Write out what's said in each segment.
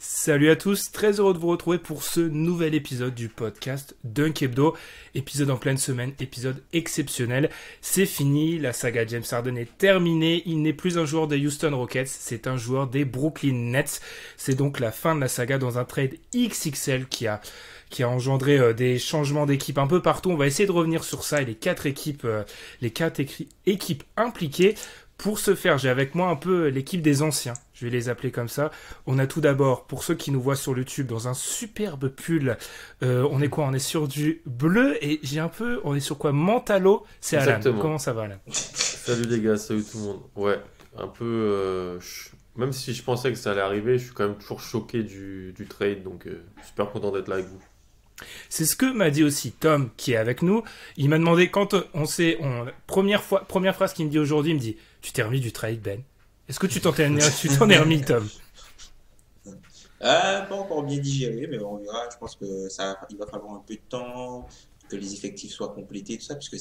Salut à tous, très heureux de vous retrouver pour ce nouvel épisode du podcast Dunk Hebdo. Épisode en pleine semaine, épisode exceptionnel. C'est fini, la saga James Harden est terminée. Il n'est plus un joueur des Houston Rockets, c'est un joueur des Brooklyn Nets. C'est donc la fin de la saga dans un trade XXL qui a engendré des changements d'équipe un peu partout. On va essayer de revenir sur ça et les quatre équipes impliquées. Pour ce faire, j'ai avec moi un peu l'équipe des anciens. Je vais les appeler comme ça. On a tout d'abord, pour ceux qui nous voient sur YouTube, dans un superbe pull. On est quoi? On est sur du bleu et on est sur quoi? Mentalo. C'est Alan. Exactement. Comment ça va, Alan? Salut les gars, salut tout le monde. Ouais, un peu. Même si je pensais que ça allait arriver, je suis quand même toujours choqué du trade, donc super content d'être là avec vous. C'est ce que m'a dit aussi Tom, qui est avec nous. Il m'a demandé, quand première phrase qu'il me dit aujourd'hui, il me dit, tu t'es remis du trade, Ben? Est-ce que tu t'en es remis, Tom? Pas encore bien digéré, mais on verra. Je pense que il va falloir un peu de temps, que les effectifs soient complétés, tout ça, puisque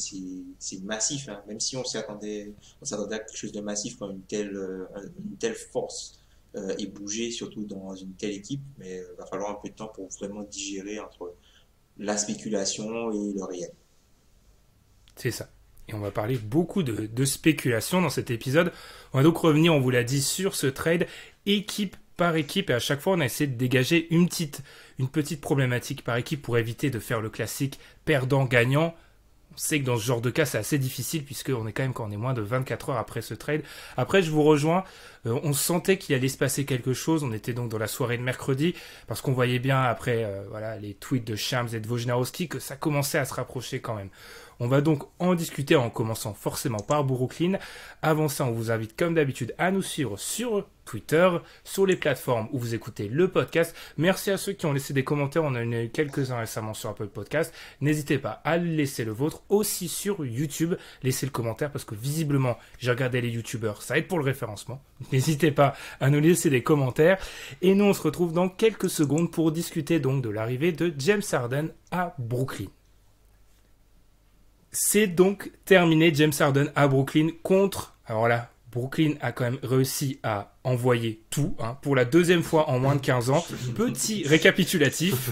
c'est massif, hein. Même si on s'attendait à quelque chose de massif quand une telle force est bougée, surtout dans une telle équipe, mais il va falloir un peu de temps pour vraiment digérer entre la spéculation et le réel. C'est ça. Et on va parler beaucoup de spéculation dans cet épisode. On va donc revenir, on vous l'a dit, sur ce trade équipe par équipe. Et à chaque fois, on a essayé de dégager une petite problématique par équipe pour éviter de faire le classique perdant-gagnant. On sait que dans ce genre de cas, c'est assez difficile puisqu'on est quand on est moins de 24 heures après ce trade. Après, je vous rejoins. On sentait qu'il allait se passer quelque chose. On était donc dans la soirée de mercredi parce qu'on voyait bien après les tweets de Shams et de Wojnarowski que ça commençait à se rapprocher quand même. On va donc en discuter en commençant forcément par Brooklyn. Avant ça, on vous invite comme d'habitude à nous suivre sur Twitter, sur les plateformes où vous écoutez le podcast. Merci à ceux qui ont laissé des commentaires. On en a eu quelques-uns récemment sur Apple Podcast. N'hésitez pas à laisser le vôtre aussi sur YouTube. Laissez le commentaire parce que visiblement, j'ai regardé les YouTubeurs. Ça aide pour le référencement. N'hésitez pas à nous laisser des commentaires. Et nous, on se retrouve dans quelques secondes pour discuter donc de l'arrivée de James Harden à Brooklyn. C'est donc terminé, James Harden à Brooklyn contre... Alors là, Brooklyn a quand même réussi à envoyer tout, pour la deuxième fois en moins de 15 ans. Petit récapitulatif.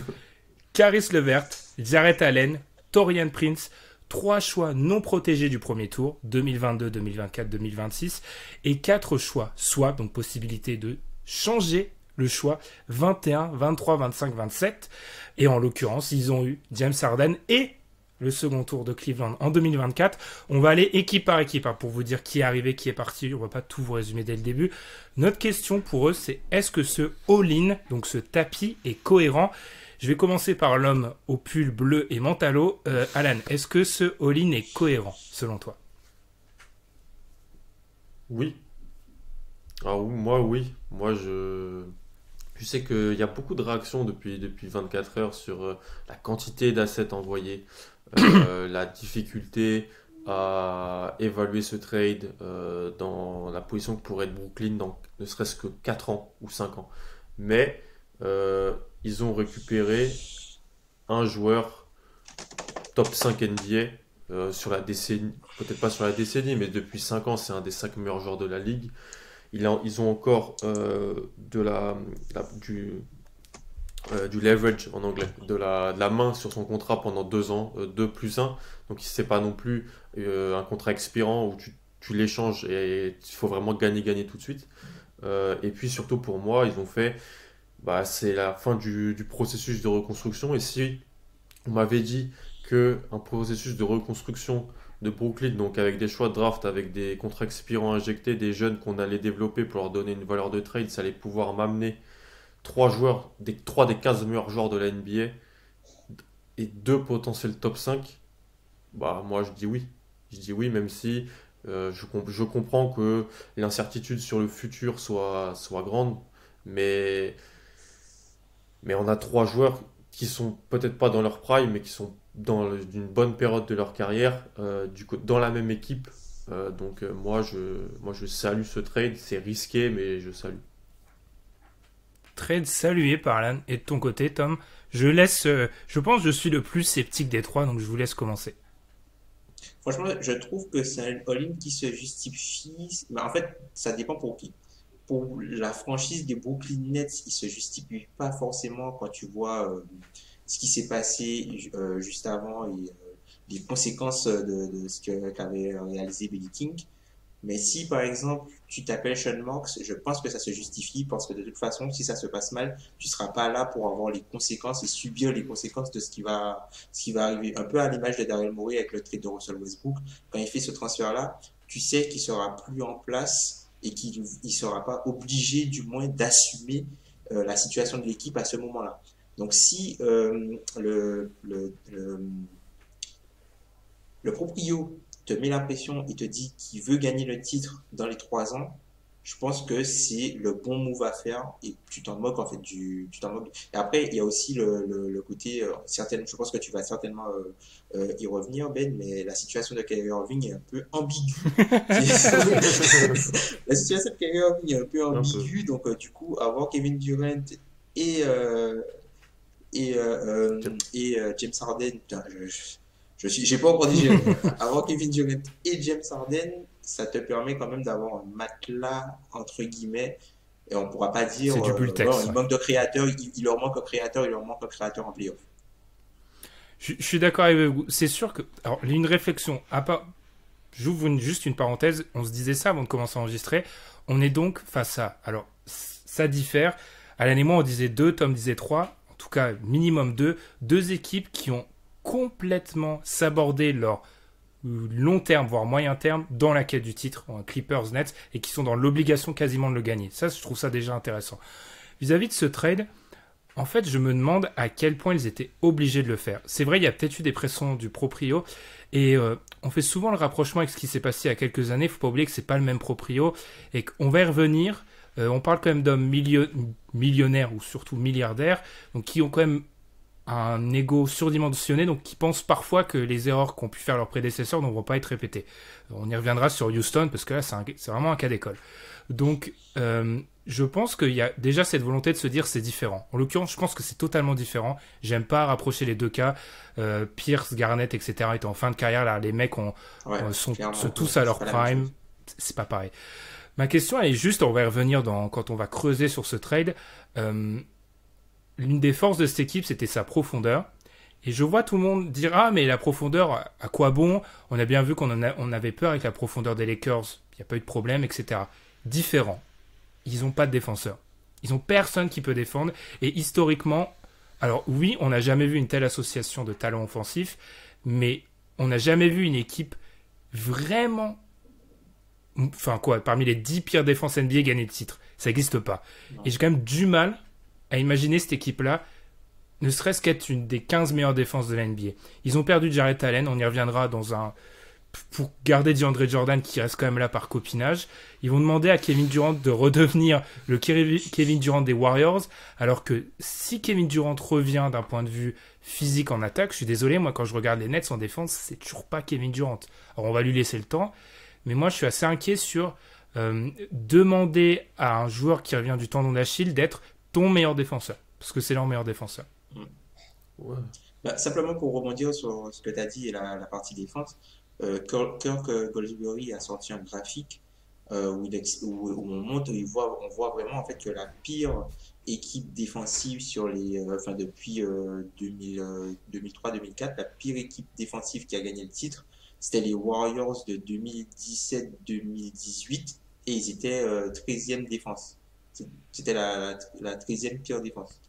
Caris LeVert, Jarrett Allen, Taurean Prince, 3 choix non protégés du premier tour, 2022, 2024, 2026, et 4 choix swap, donc possibilité de changer le choix 21, 23, 25, 27. Et en l'occurrence, ils ont eu James Harden et le second tour de Cleveland en 2024. On va aller équipe par équipe pour vous dire qui est arrivé, qui est parti. On va pas tout vous résumer dès le début. Notre question pour eux, c'est est-ce que ce all-in, donc ce tapis, est cohérent? Je vais commencer par l'homme au pull bleu et mentalo. Alan, est-ce que ce all-in est cohérent selon toi? Oui. Ah, moi, oui. Je sais qu'il y a beaucoup de réactions depuis 24 heures sur la quantité d'assets envoyés, la difficulté à évaluer ce trade dans la position que pourrait être Brooklyn dans ne serait-ce que 4 ans ou 5 ans. Mais ils ont récupéré un joueur top 5 NBA sur la décennie, peut-être pas sur la décennie, mais depuis 5 ans, c'est un des 5 meilleurs joueurs de la ligue. Ils ont encore du leverage en anglais, de la main sur son contrat pendant 2 ans, 2 plus 1. Donc c'est pas non plus un contrat expirant où tu l'échanges et il faut vraiment gagner tout de suite. Et puis surtout pour moi, ils ont fait, c'est la fin du processus de reconstruction. Et si on m'avait dit qu'un processus de reconstruction de Brooklyn, donc avec des choix de draft, avec des contrats expirants injectés, des jeunes qu'on allait développer pour leur donner une valeur de trade, ça allait pouvoir m'amener 3 des 15 meilleurs joueurs de la NBA et 2 potentiels top 5, moi je dis oui. Je dis oui, même si je comprends que l'incertitude sur le futur soit grande, mais on a 3 joueurs qui sont peut-être pas dans leur prime, mais qui sont dans une bonne période de leur carrière, dans la même équipe. Donc moi je salue ce trade, c'est risqué, mais je salue. Trade salué par Alan. Et de ton côté, Tom, je pense que je suis le plus sceptique des trois, donc je vous laisse commencer. Franchement, je trouve que c'est un all-in qui se justifie. En fait, ça dépend pour qui. pour la franchise des Brooklyn Nets, il se justifie pas forcément quand tu vois ce qui s'est passé juste avant et les conséquences de ce qu'avait réalisé Billy King. Mais si par exemple tu t'appelles Sean Marks, je pense que ça se justifie parce que de toute façon, si ça se passe mal, tu seras pas là pour avoir les conséquences et subir les conséquences de ce qui va arriver. Un peu à l'image de Daryl Morey avec le trade de Russell Westbrook, quand il fait ce transfert-là, tu sais qu'il sera plus en place et qu'il ne sera pas obligé du moins d'assumer la situation de l'équipe à ce moment-là. Donc si le proprio te met la pression et te dit qu'il veut gagner le titre dans les 3 ans, je pense que c'est le bon move à faire et tu t'en moques en fait tu t'en moques. Et après il y a aussi le côté je pense que tu vas certainement y revenir Ben, mais la situation de Kyrie Irving est un peu ambiguë. La situation de Kyrie Irving est un peu Un peu. ambiguë, donc du coup avoir Kevin Durant et et, James Harden, putain, j'ai pas encore digéré. Avoir Kevin Durant et James Harden, ça te permet quand même d'avoir un matelas, entre guillemets, et on pourra pas dire, C'est du bon, Bultex, il ouais. manque de créateur, il leur manque un créateur, il leur manque un créateur en playoff. Je suis d'accord avec vous. C'est sûr que... Alors, une réflexion. J'ouvre juste une parenthèse. On se disait ça avant de commencer à enregistrer. On est donc face à... Alors, ça diffère. Alan et moi, on disait 2, Tom disait 3. En tout cas, minimum 2. Deux équipes qui ont complètement sabordé leur long terme, voire moyen terme, dans la quête du titre, Clippers Nets, et qui sont dans l'obligation quasiment de le gagner. Ça, je trouve ça déjà intéressant. Vis-à-vis de ce trade, en fait, je me demande à quel point ils étaient obligés de le faire. C'est vrai, il y a peut-être eu des pressions du proprio, et on fait souvent le rapprochement avec ce qui s'est passé il y a quelques années. Il ne faut pas oublier que c'est pas le même proprio, et qu'on va y revenir. On parle quand même d'hommes millionnaires, ou surtout milliardaires, donc qui ont quand même un ego surdimensionné, donc qui pensent parfois que les erreurs qu'ont pu faire leurs prédécesseurs ne vont pas être répétées. On y reviendra sur Houston, parce que là, c'est vraiment un cas d'école. Donc, je pense qu'il y a déjà cette volonté de se dire c'est différent. En l'occurrence, je pense que c'est totalement différent. J'aime pas rapprocher les deux cas. Pierce, Garnett, etc. étaient en fin de carrière. Là, les mecs Ouais, sont clairement, tous à c'est leur pas la même prime. chose. C'est pas pareil. Ma question, elle est juste, on va y revenir quand on va creuser sur ce trade. L'une des forces de cette équipe, c'était sa profondeur. Et je vois tout le monde dire ah mais la profondeur, à quoi bon? On a bien vu on avait peur avec la profondeur des Lakers. Il n'y a pas eu de problème, etc. Différent. Ils n'ont pas de défenseur. Ils n'ont personne qui peut défendre. Et historiquement, alors oui, on n'a jamais vu une telle association de talents offensifs, mais on n'a jamais vu une équipe vraiment, enfin quoi, parmi les 10 pires défenses NBA gagner le titre. Ça n'existe pas. Et Non. j'ai quand même du mal à imaginer cette équipe-là, ne serait-ce qu'être une des 15 meilleures défenses de la NBA. Ils ont perdu Jarrett Allen, on y reviendra pour garder DeAndre Jordan qui reste quand même là par copinage. Ils vont demander à Kevin Durant de redevenir le Kevin Durant des Warriors, alors que si Kevin Durant revient d'un point de vue physique en attaque, je suis désolé, moi quand je regarde les Nets en défense, c'est toujours pas Kevin Durant. Alors on va lui laisser le temps, mais moi je suis assez inquiet sur demander à un joueur qui revient du tendon d'Achille d'être ton meilleur défenseur, parce que c'est leur meilleur défenseur. Ouais. Bah, simplement pour rebondir sur ce que tu as dit et la partie défense, Kirk Goldsberry a sorti un graphique où on montre, on voit vraiment en fait que la pire équipe défensive enfin depuis 2003-2004, la pire équipe défensive qui a gagné le titre, c'était les Warriors de 2017-2018 et ils étaient 13e défense. C'était la 13e pire défense.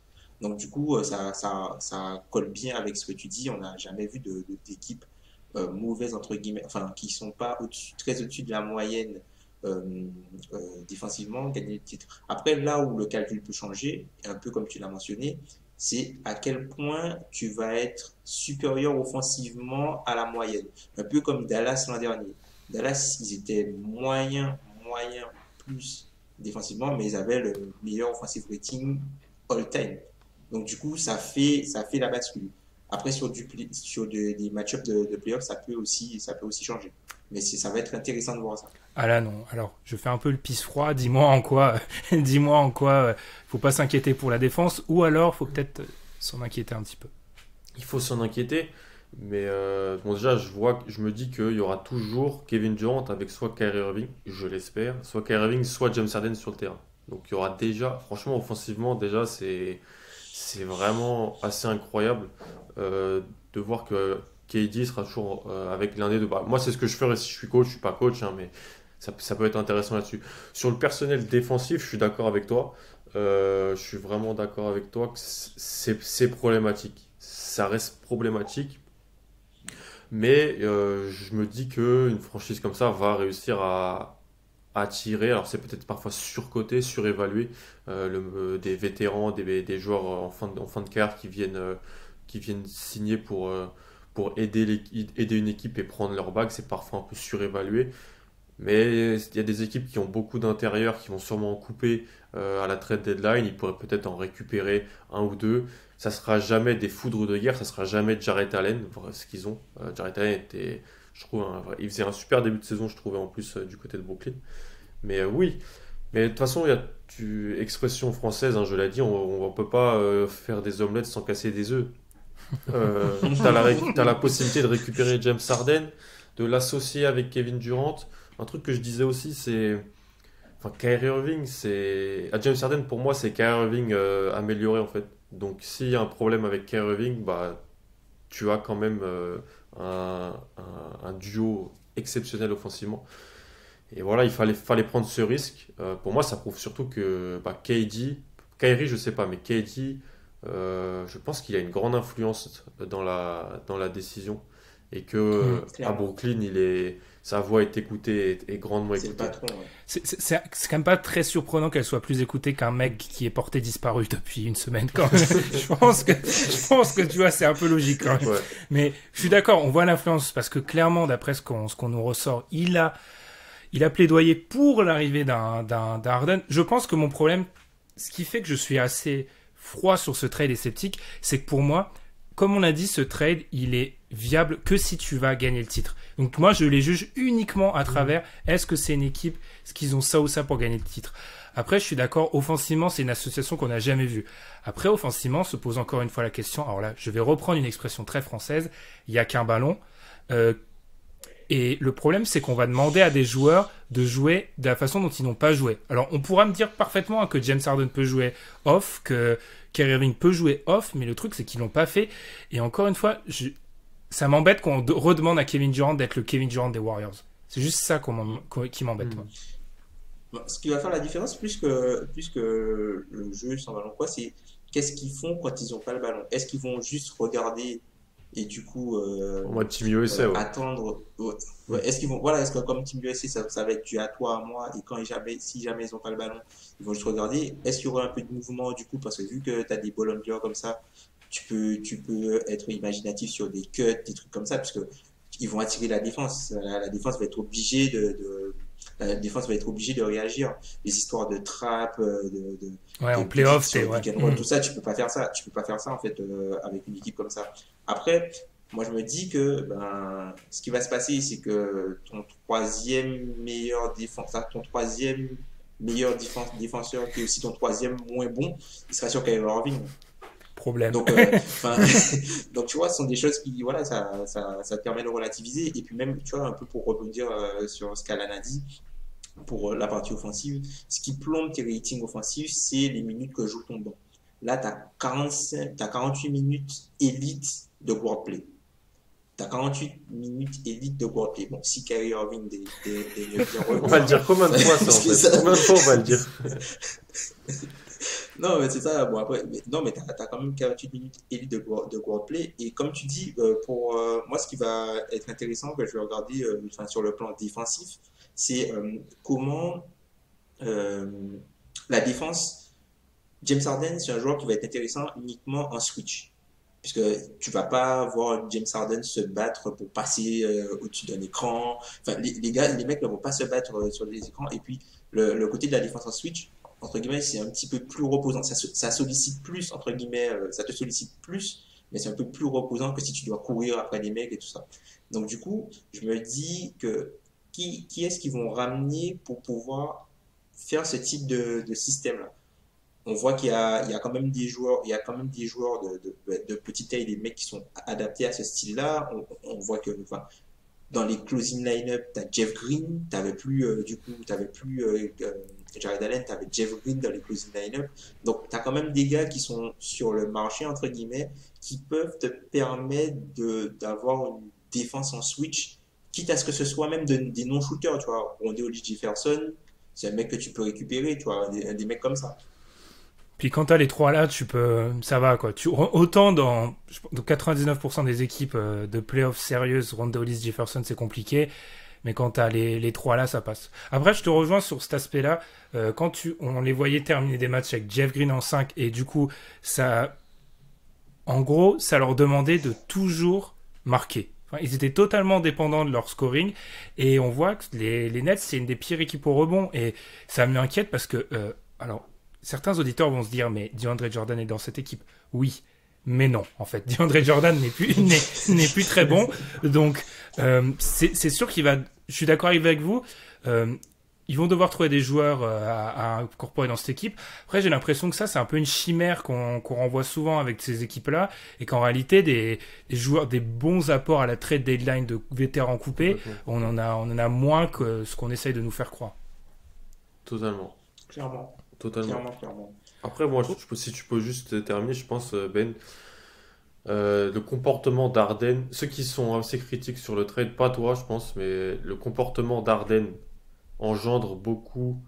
Donc du coup, ça colle bien avec ce que tu dis. On n'a jamais vu d'équipe mauvaises entre guillemets, enfin qui sont pas très au-dessus de la moyenne défensivement gagner le titre. Après, là où le calcul peut changer, un peu comme tu l'as mentionné, c'est à quel point tu vas être supérieur offensivement à la moyenne. Un peu comme Dallas l'an dernier. Dallas, ils étaient moyens plus défensivement, mais ils avaient le meilleur offensive rating all-time. Donc du coup, ça fait la bascule. Après, sur des match-ups de playoffs, ça peut aussi changer. Mais ça va être intéressant de voir ça. Ah là non, alors je fais un peu le pisse froid, dis-moi en quoi faut pas s'inquiéter pour la défense, ou alors faut peut-être s'en inquiéter un petit peu. Il faut s'en inquiéter, mais bon déjà je me dis qu'il y aura toujours Kevin Durant avec soit Kyrie Irving, je l'espère, soit Kyrie Irving, soit James Harden sur le terrain. Donc il y aura déjà, franchement, offensivement, déjà, c'est vraiment assez incroyable de voir que KD sera toujours avec l'un des deux. Bah, moi, c'est ce que je ferais si je suis coach. Je suis pas coach, hein, mais ça peut être intéressant là-dessus. Sur le personnel défensif, je suis d'accord avec toi. Je suis vraiment d'accord avec toi que c'est problématique. Ça reste problématique, mais je me dis qu'une franchise comme ça va réussir à attirer. Alors c'est peut-être parfois surcoté, surévalué, des vétérans, des joueurs en fin de carrière qui viennent signer pour aider une équipe et prendre leur bague. C'est parfois un peu surévalué. Mais il y a des équipes qui ont beaucoup d'intérieurs qui vont sûrement en couper à la trade deadline. Ils pourraient peut-être en récupérer un ou deux. Ça sera jamais des foudres de guerre, ça sera jamais Jarrett Allen, voilà ce qu'ils ont. Jarrett Allen était, je trouve, il faisait un super début de saison, je trouvais en plus du côté de Brooklyn. Mais oui, mais de toute façon, il y a expression française, hein, je l'ai dit, on ne peut pas faire des omelettes sans casser des œufs. T'as la possibilité de récupérer James Harden, de l'associer avec Kevin Durant. Un truc que je disais aussi, c'est. Enfin, Kyrie Irving, c'est. James Harden, pour moi, c'est Kyrie Irving amélioré en fait. Donc, s'il y a un problème avec Kyrie Irving, bah, tu as quand même un duo exceptionnel offensivement. Et voilà, fallait prendre ce risque. Pour moi, ça prouve surtout que bah, Kyrie, je sais pas, mais KD, je pense qu'il a une grande influence dans la décision et que à Clairement. Brooklyn, sa voix est écoutée et grandement C'est le écoutée. patron. Ouais. C'est quand même pas très surprenant qu'elle soit plus écoutée qu'un mec qui est porté disparu depuis une semaine quand même. Je pense que tu vois, c'est un peu logique quand même. Ouais. Mais je suis d'accord, on voit l'influence parce que clairement, d'après ce qu'on nous ressort, il a plaidoyé pour l'arrivée d'un Harden. Je pense que mon problème, ce qui fait que je suis assez froid sur ce trade et sceptique, c'est que pour moi, comme on a dit, ce trade, il est viable que si tu vas gagner le titre. Donc moi, je les juge uniquement à travers est-ce que c'est une équipe, est-ce qu'ils ont ça ou ça pour gagner le titre. Après, je suis d'accord, offensivement, c'est une association qu'on n'a jamais vue. Après, offensivement, se pose encore une fois la question, alors là, je vais reprendre une expression très française, il n'y a qu'un ballon. Et le problème, c'est qu'on va demander à des joueurs de jouer de la façon dont ils n'ont pas joué. Alors, on pourra me dire parfaitement que James Harden peut jouer off, que Kyrie Irving peut jouer off, mais le truc, c'est qu'ils l'ont pas fait. Et encore une fois, ça m'embête qu'on redemande à Kevin Durant d'être le Kevin Durant des Warriors. C'est juste ça qui m'embête, moi. Bon, ce qui va faire la différence, plus que le jeu sans ballon, quoi, c'est qu'est-ce qu'ils font quand ils n'ont pas le ballon? Est-ce qu'ils vont juste regarder et du coup En mode Team USA, ouais. attendre? Ouais. Mm. Ouais, est-ce qu'ils vont, voilà, est-ce que comme Team USA, ça va être du à toi, à moi, et si jamais ils n'ont pas le ballon, ils vont juste regarder. Est-ce qu'il y aura un peu de mouvement du coup? Parce que vu que tu as des ball handlers comme ça, tu peux être imaginatif sur des cuts, des trucs comme ça, parce que ils vont attirer la défense. La défense va être obligée la défense va être obligée de réagir. Les histoires de trap, Ouais, en pick playoff, sur ouais. pick and roll, tout ça, tu peux pas faire ça. Tu peux pas faire ça en fait avec une équipe comme ça. Après, moi je me dis que ben, ce qui va se passer, c'est que ton troisième meilleur défenseur, qui est aussi ton troisième moins bon, il sera sur Kyrie Irving. Problème. Donc, donc, tu vois, ce sont des choses qui, voilà, ça te permet de relativiser. Et puis même, tu vois, un peu pour rebondir sur ce qu'Alan a dit, pour la partie offensive, ce qui plombe tes ratings offensifs, c'est les minutes que joue ton banc. Là, tu as 48 minutes élite de wordplay. Tu as 48 minutes élite de wordplay. Bon, si Kyrie Irving des bien On va le dire combien de fois ça en fait? Combien de fois on va le dire? Non, mais c'est ça. Bon, après, non, mais t'as quand même 48 minutes élite de wordplay. Et comme tu dis, pour moi, ce qui va être intéressant que je vais regarder enfin, sur le plan défensif, c'est comment euh, la défense. James Harden, c'est un joueur qui va être intéressant uniquement en switch. Puisque tu vas pas voir James Harden se battre pour passer au-dessus d'un écran. Enfin, les mecs ne vont pas se battre sur les écrans. Et puis, le côté de la défense en switch, entre guillemets, c'est un petit peu plus reposant. Ça sollicite plus, entre guillemets, ça te sollicite plus, mais c'est un peu plus reposant que si tu dois courir après des mecs et tout ça. Donc, du coup, je me dis que qui est-ce qu'ils vont ramener pour pouvoir faire ce type de système-là? On voit qu'il y a quand même des joueurs, il y a quand même des joueurs de petite taille, des mecs qui sont adaptés à ce style-là. On voit que, enfin, Dans les closing line-up, tu as Jeff Green, t'avais plus Jared Allen, tu avais Jeff Green dans les closing line-up. Donc, tu as quand même des gars qui sont sur le marché, entre guillemets, qui peuvent te permettre d'avoir une défense en switch, quitte à ce que ce soit même des non-shooters, tu vois. Rondé Jefferson, c'est un mec que tu peux récupérer, tu vois, des mecs comme ça. Puis quand t'as les trois là, ça va quoi. Autant dans 99% des équipes de playoffs sérieuses, Rondo, Hollis, Jefferson, c'est compliqué. Mais quand t'as les trois là, ça passe. Après, je te rejoins sur cet aspect-là. On les voyait terminer des matchs avec Jeff Green en 5 et du coup, en gros, ça leur demandait de toujours marquer. Enfin, ils étaient totalement dépendants de leur scoring et on voit que les Nets, c'est une des pires équipes au rebond et ça m'inquiète parce que, alors, certains auditeurs vont se dire, mais DeAndre Jordan est dans cette équipe. Oui, mais non, en fait. DeAndre Jordan n'est plus très bon. Donc, c'est sûr je suis d'accord avec vous. Ils vont devoir trouver des joueurs à incorporer dans cette équipe. Après, j'ai l'impression que c'est un peu une chimère qu'on renvoie souvent avec ces équipes-là et qu'en réalité, des joueurs, des bons apports à la trade deadline de vétérans coupés, on en a moins que ce qu'on essaye de nous faire croire. Totalement. Clairement. Clairement. Après, moi, si tu peux juste terminer, je pense, Ben, le comportement d'Harden, ceux qui sont assez critiques sur le trade, pas toi, je pense, mais le comportement d'Harden engendre beaucoup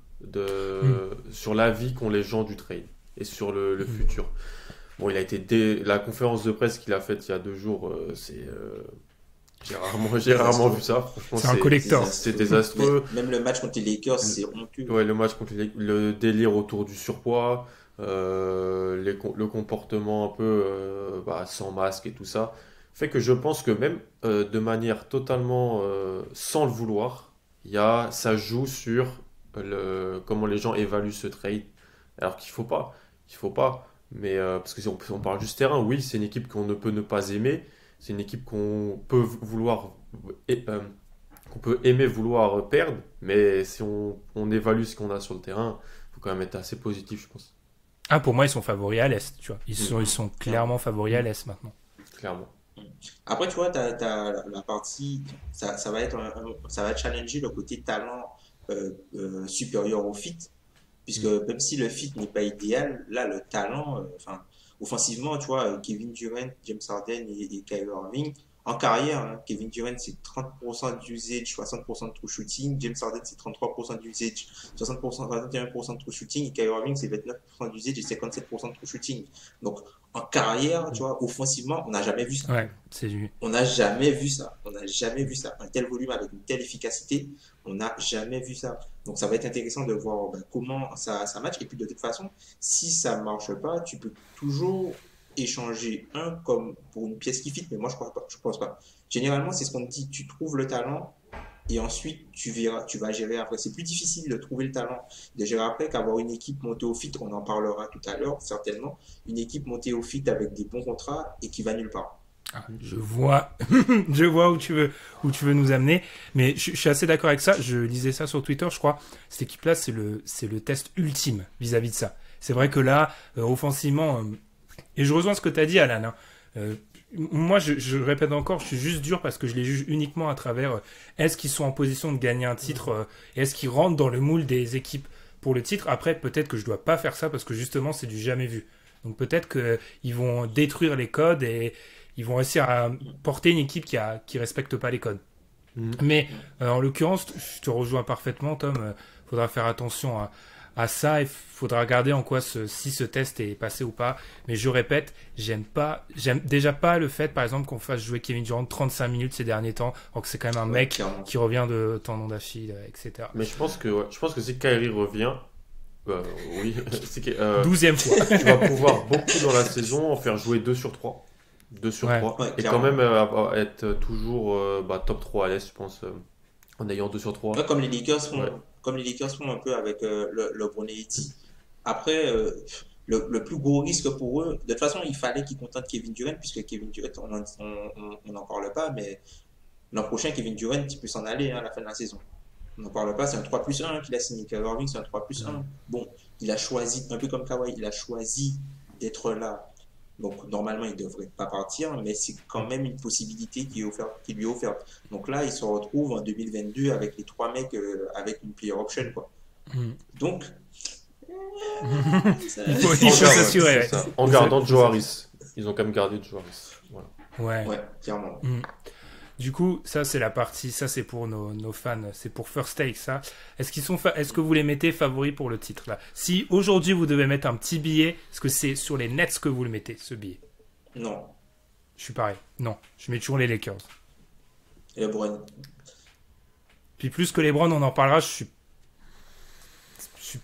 sur l'avis qu'ont les gens du trade et sur le futur. Bon, la conférence de presse qu'il a faite il y a 2 jours, j'ai rarement vu ça. Franchement, c'est un collector. C'est désastreux. Même le match contre les Lakers, c'est honteux. Ouais, le match contre le délire autour du surpoids, le comportement un peu sans masque et tout ça, fait que je pense que même de manière totalement sans le vouloir, ça joue sur comment les gens évaluent ce trade. Alors qu'il faut pas. Mais parce que si on parle juste terrain, oui, c'est une équipe qu'on ne peut ne pas aimer. C'est une équipe qu'on peut aimer vouloir perdre, mais si on évalue ce qu'on a sur le terrain, il faut quand même être assez positif, je pense. Ah, pour moi, ils sont favoris à l'Est, tu vois. Ils sont clairement favoris à l'Est maintenant. Clairement. Après, tu vois, t'as la partie, ça va être ça va challenger le côté talent supérieur au fit, puisque même si le fit n'est pas idéal, là, le talent, offensivement, tu vois, Kevin Durant, James Harden et Kyrie Irving, en carrière, hein, Kevin Durant, c'est 30% d'usage, 60% de true shooting. James Harden, c'est 33% d'usage, 60%, 21% de true shooting. Et Kyrie Irving, c'est 29% d'usage et 57% de true shooting. Donc, en carrière, tu vois, offensivement, on n'a jamais vu ça. Ouais, on n'a jamais vu ça. Un tel volume avec une telle efficacité, on n'a jamais vu ça. Donc, ça va être intéressant de voir comment ça match. Et puis, de toute façon, si ça ne marche pas, tu peux toujours échanger comme pour une pièce qui fit, mais moi je pense pas. Généralement, c'est ce qu'on dit, tu trouves le talent et ensuite tu vas gérer après. C'est plus difficile de trouver le talent, de gérer après qu'avoir une équipe montée au fit, on en parlera tout à l'heure certainement, une équipe montée au fit avec des bons contrats et qui va nulle part. Je vois où tu veux nous amener, mais je suis assez d'accord avec ça. Je lisais ça sur Twitter, je crois. Cette équipe-là, c'est le test ultime vis-à-vis de ça. C'est vrai que là, offensivement, et je rejoins ce que tu as dit, Alan. Moi, je répète encore, je suis juste dur parce que je les juge uniquement à travers est-ce qu'ils sont en position de gagner un titre et est-ce qu'ils rentrent dans le moule des équipes pour le titre. Après, peut-être que je dois pas faire ça parce que justement, c'est du jamais vu. Donc peut-être qu'ils vont détruire les codes et ils vont réussir à porter une équipe qui respecte pas les codes. Mais en l'occurrence, je te rejoins parfaitement, Tom. Faudra faire attention à ça, il faudra regarder en quoi si ce test est passé ou pas. Mais je répète, j'aime déjà pas le fait, par exemple, qu'on fasse jouer Kevin Durant 35 minutes ces derniers temps, alors que c'est quand même un mec qui revient de tendon d'Achille, etc. Mais je pense que si Kyrie revient, oui, 12e fois. Tu vas pouvoir beaucoup dans la saison en faire jouer 2 sur 3. 2 sur 3. Ouais, et quand même être toujours top 3 à l'Est, je pense, en ayant 2 sur 3. Ouais, comme les Lakers font un peu avec le Brunelliti. Après, le plus gros risque pour eux, de toute façon, il fallait qu'ils contentent Kevin Durant, puisque Kevin Durant, on n'en parle pas, mais l'an prochain, Kevin Durant, il peut s'en aller à la fin de la saison. On n'en parle pas, c'est un 3+1 qu'il a signé. Kyrie Irving, c'est un 3+1. Bon, il a choisi, un peu comme Kawhi, il a choisi d'être là Donc, normalement, il ne devrait pas partir, mais c'est quand même une possibilité qui lui est offerte. Donc là, il se retrouve en 2022 avec les trois mecs avec une player option, quoi. Mm. Donc, Il faut s'assurer. Ouais. En gardant Joe Harris. Ils ont quand même gardé Joe Harris. Voilà. Ouais. ouais, clairement. Du coup, ça c'est la partie, ça c'est pour nos fans, c'est pour First Take ça. Est-ce que vous les mettez favoris pour le titre là? Si aujourd'hui vous devez mettre un petit billet, est-ce que c'est sur les Nets que vous le mettez ce billet? Non. Je suis pareil. Non, je mets toujours les Lakers. Et LeBron. Puis plus que les Browns, on en parlera. Je suis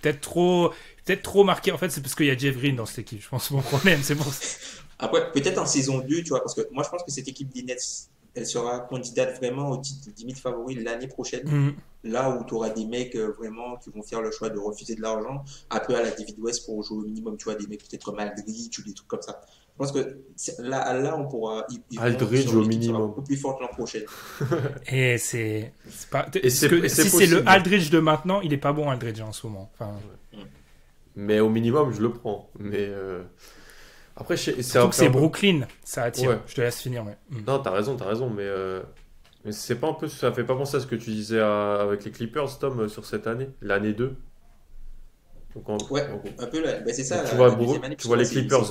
peut-être trop marqué. En fait, c'est parce qu'il y a Jeff Green dans cette équipe. Je pense mon problème, c'est pour ça. Après, peut-être en saison 2, tu vois, parce que moi, je pense que cette équipe des Nets, elle sera candidate vraiment au titre limite favori l'année prochaine. Là où tu auras des mecs vraiment qui vont faire le choix de refuser de l'argent, un peu à la David West pour jouer au minimum, tu vois, des mecs peut-être comme Aldridge ou des trucs comme ça. Je pense que là on pourra. Aldridge au minimum. Beaucoup plus forte l'an prochain. Et c'est pas. Et si possible. C'est le Aldridge de maintenant, il est pas bon Aldridge en ce moment. Enfin, mais au minimum, je le prends. Mais après, c'est Brooklyn, ça attire. Ouais. Je te laisse finir. Mais... Non, t'as raison. Mais c'est pas un peu, ça fait pas penser à ce que tu disais avec les Clippers, Tom, sur cette année, l'année 2. Donc un peu là. Ben c'est ça. Tu vois les Clippers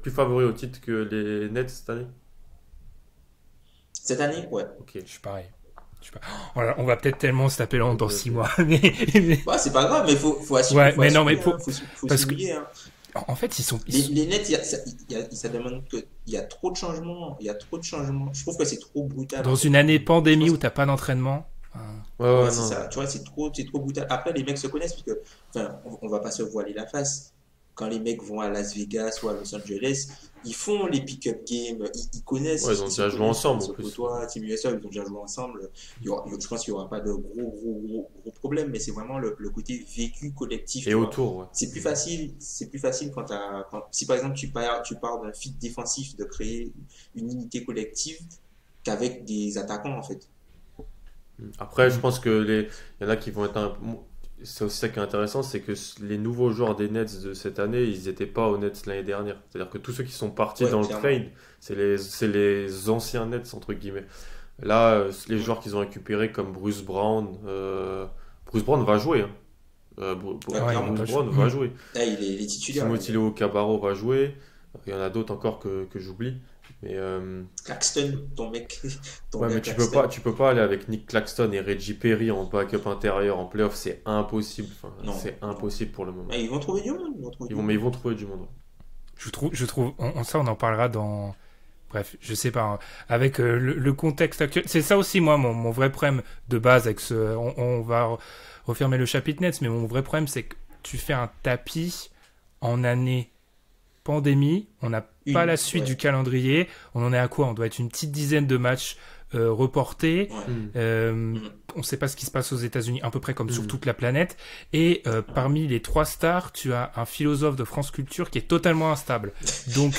plus favoris au titre que les Nets cette année. Cette année, ouais. Ok, je suis pareil. Voilà, on va peut-être tellement se taper dans 6 mois. Mais... Bah, c'est pas grave, mais faut assumer. Ouais, mais non, mais faut parce que hein. En fait, ils sont. Les Nets, ça demande que il y a trop de changements. Il y a trop de changements. Je trouve que c'est trop brutal. Dans une année pandémie où t'as pas d'entraînement. Ouais, c'est ça. Tu vois, c'est trop brutal. Après, les mecs se connaissent parce que, enfin, on va pas se voiler la face. Quand les mecs vont à Las Vegas ou à Los Angeles, ils font les pick-up games, ils connaissent. Ouais, ils ont déjà joué ensemble. Toi, Team USA, ils ont déjà joué ensemble. Je pense qu'il n'y aura pas de gros problèmes, mais c'est vraiment le côté vécu collectif. Et autour, ouais. C'est plus facile si par exemple tu pars d'un fit défensif de créer une unité collective qu'avec des attaquants en fait. Après, je pense que il y en a qui vont être c'est aussi ça qui est intéressant, c'est que les nouveaux joueurs des Nets de cette année, ils n'étaient pas aux Nets l'année dernière. C'est-à-dire que tous ceux qui sont partis dans clairement. le trade, c'est les anciens Nets, entre guillemets. Là, les joueurs qu'ils ont récupérés comme Bruce Brown va jouer. Bruce Brown va jouer. Là, il est titulaire. Timothy Cabarro va jouer. Il y en a d'autres encore que j'oublie. Mais Claxton, ton mec. Mais tu peux pas aller avec Nick Claxton et Reggie Perry en backup intérieur en playoff, c'est impossible. C'est impossible pour le moment. Ils vont trouver du monde. Ils vont trouver du monde. Ouais. Je trouve, ça on en parlera dans. Bref, je sais pas. Avec le contexte actuel, c'est ça aussi moi mon vrai problème de base avec ce. On va refermer le chapitre Nets, mais mon vrai problème c'est que tu fais un tapis en année pandémie, on n'a pas la suite du calendrier, on en est à quoi? On doit être une petite dizaine de matchs reportés, on ne sait pas ce qui se passe aux États-Unis, à peu près comme sur toute la planète, et parmi les 3 stars, tu as un philosophe de France Culture qui est totalement instable. Donc,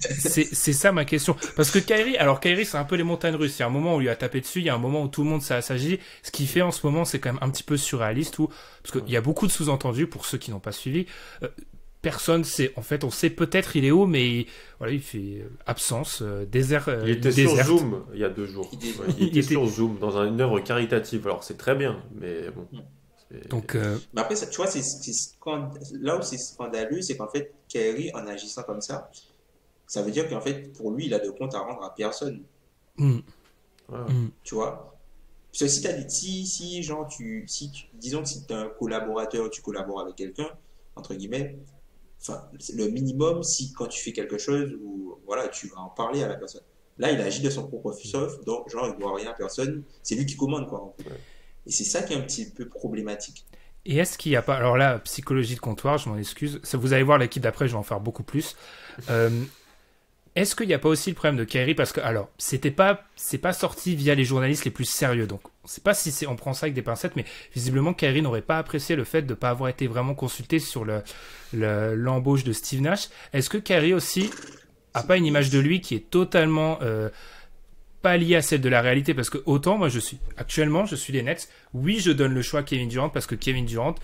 c'est ça ma question. Parce que Kyrie, c'est un peu les montagnes russes. Il y a un moment où on lui a tapé dessus, il y a un moment où tout le monde s'agit. Ce qu'il fait en ce moment, c'est quand même un petit peu surréaliste, parce qu'il y a beaucoup de sous-entendus pour ceux qui n'ont pas suivi. Personne sait. En fait, on sait peut-être il est où, mais il fait absence, désert. Il était sur Zoom il y a 2 jours. Il était sur Zoom dans une œuvre caritative. Alors c'est très bien, mais bon. Donc. Mais après, tu vois, là où c'est scandaleux, c'est qu'en fait, Kyrie, en agissant comme ça veut dire qu'en fait, pour lui, il a de compte à rendre à personne. Tu vois. Parce que disons que si tu es un collaborateur, tu collabores avec quelqu'un, entre guillemets. Enfin, le minimum, si quand tu fais quelque chose, tu vas en parler à la personne. Là, il agit de son propre chef, donc genre, il ne doit rien à personne. C'est lui qui commande, quoi. Et c'est ça qui est un petit peu problématique. Et est-ce qu'il n'y a pas... Alors là, psychologie de comptoir, je m'en excuse. Ça, vous allez voir l'équipe d'après, je vais en faire beaucoup plus. Est-ce qu'il n'y a pas aussi le problème de Kyrie? Parce que, alors, c'est pas sorti via les journalistes les plus sérieux. Donc, on ne sait pas si on prend ça avec des pincettes, mais visiblement, Kyrie n'aurait pas apprécié le fait de ne pas avoir été vraiment consulté sur l'embauche de Steve Nash. Est-ce que Kyrie aussi a pas une image de lui qui est totalement pas liée à celle de la réalité? Parce que autant, moi, actuellement, je suis les Nets. Oui, je donne le choix à Kevin Durant parce que Kevin Durant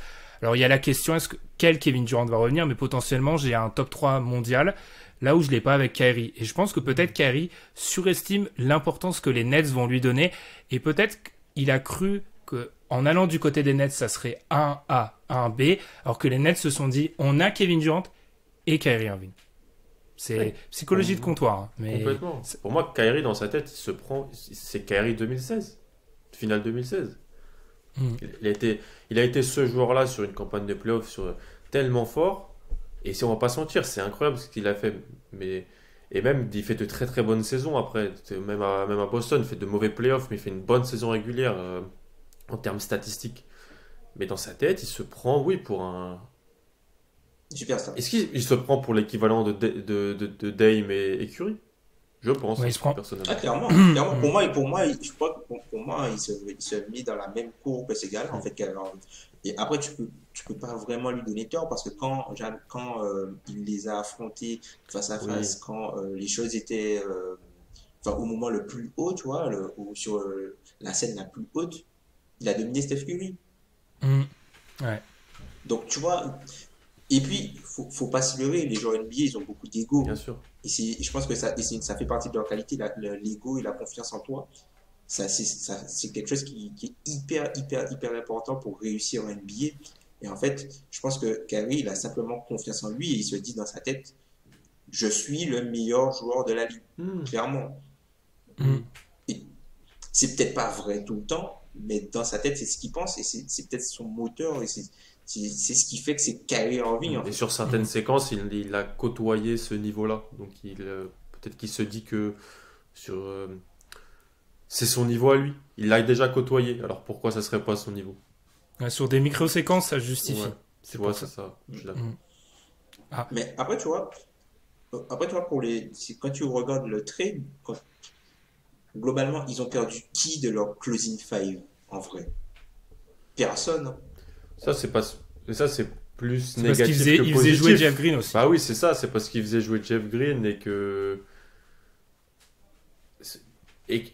Alors il y a la question, quel Kevin Durant va revenir, mais potentiellement j'ai un top 3 mondial, là où je l'ai pas avec Kyrie. Et je pense que peut-être Kyrie surestime l'importance que les Nets vont lui donner, et peut-être qu'il a cru que en allant du côté des Nets, ça serait un A, un B, alors que les Nets se sont dit, on a Kevin Durant et Kyrie Irving. C'est psychologie de comptoir. Hein, mais... Complètement. Pour moi, Kyrie, dans sa tête, c'est Kyrie 2016. Finale 2016. Il a été ce joueur-là sur une campagne de playoff tellement fort. Et si on va pas se mentir, c'est incroyable ce qu'il a fait. Et même, il fait de très très bonnes saisons après. Même à Boston, il fait de mauvais playoffs, mais il fait une bonne saison régulière en termes statistiques. Mais dans sa tête, il se prend, oui, pour un... Superstar. Est-ce qu'il se prend pour l'équivalent de Dame et Curry? Je pense, ouais, il se prend. personnellement. Ah, clairement. Pour moi, je crois que pour moi, il se met dans la même cour que ces gars-là, en fait. Et après, tu peux pas vraiment lui donner tort parce que quand il les a affrontés face à face, Oui, quand les choses étaient, enfin, au moment le plus haut, tu vois, sur la scène la plus haute, il a dominé Steph Curry. Ouais. Donc, tu vois, et puis, faut pas se leurrer, les joueurs NBA, ils ont beaucoup d'ego. bien sûr. Je pense que ça fait partie de leur qualité, l'ego et la confiance en toi. C'est quelque chose qui est hyper important pour réussir en NBA. Et en fait, je pense que Kyrie, il a simplement confiance en lui et il se dit dans sa tête, je suis le meilleur joueur de la ligue, Hmm. clairement. Mm. Et c'est peut-être pas vrai tout le temps, mais dans sa tête, c'est ce qu'il pense et c'est peut-être son moteur et c'est ce qui fait que c'est Kyrie Irving, en Et fait. sur certaines séquences, il a côtoyé ce niveau-là. Donc peut-être qu'il se dit que sur, c'est son niveau à lui. Il l'a déjà côtoyé. Alors pourquoi ça serait pas son niveau? Ouais, sur des micro-séquences, ça justifie. Ouais, C'est tu vois, pour c'est ça. ça. Je suis d'accord. Mm. Ah, Mais après, tu vois, quand tu regardes le trade, globalement, ils ont perdu qui de leur closing five, en vrai? Personne, hein. Ça, c'est pas, ça, c'est plus c'est parce qu'il négatif que il faisait jouer Jeff positif. Green aussi. Bah oui, c'est ça. C'est parce qu'il faisait jouer Jeff Green et que et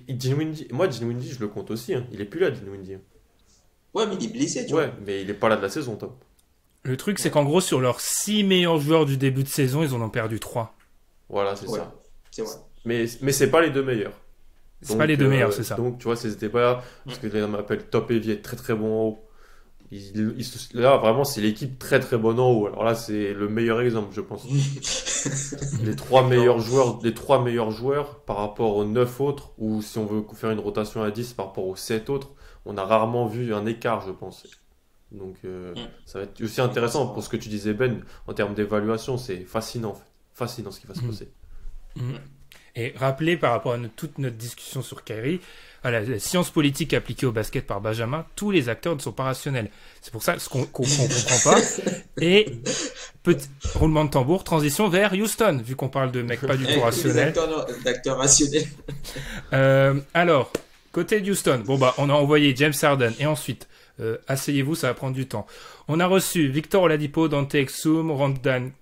Dinwiddie, moi Dinwiddie, je le compte aussi. Hein. Il est plus là, Dinwiddie. Hein. Ouais, mais il est blessé, tu vois. Ouais, mais il est pas là de la saison, top. Le truc, c'est Ouais, qu'en gros, sur leurs 6 meilleurs joueurs du début de saison, ils en ont perdu 3. Voilà, c'est ouais, ça. c'est vrai. Mais c'est pas les deux meilleurs. C'est pas les deux meilleurs, c'est ça. Donc, tu vois, c'est ce débat, parce que les gens m'appellent top heavy, très très bon en haut. Là, vraiment, c'est l'équipe très très bonne en haut. Alors là, c'est le meilleur exemple, je pense. Non. Les trois meilleurs joueurs par rapport aux 9 autres, ou si on veut faire une rotation à 10 par rapport aux 7 autres, on a rarement vu un écart, je pense. Donc, ça va être aussi intéressant pour ce que tu disais, Ben, en termes d'évaluation. C'est fascinant, en fait. Fascinant ce qui va se passer. Mm. Et rappelez par rapport à toute notre discussion sur Kyrie, à la science politique appliquée au basket par Benjamin, tous les acteurs ne sont pas rationnels. C'est pour ça qu'on ne comprend pas. Et petit roulement de tambour, transition vers Houston, vu qu'on parle de mecs pas du tout Tous les rationnels. acteurs rationnels. Alors, côté de Houston, bon bah on a envoyé James Harden et ensuite, asseyez-vous, ça va prendre du temps. On a reçu Victor Oladipo, Dante Exum, Rodion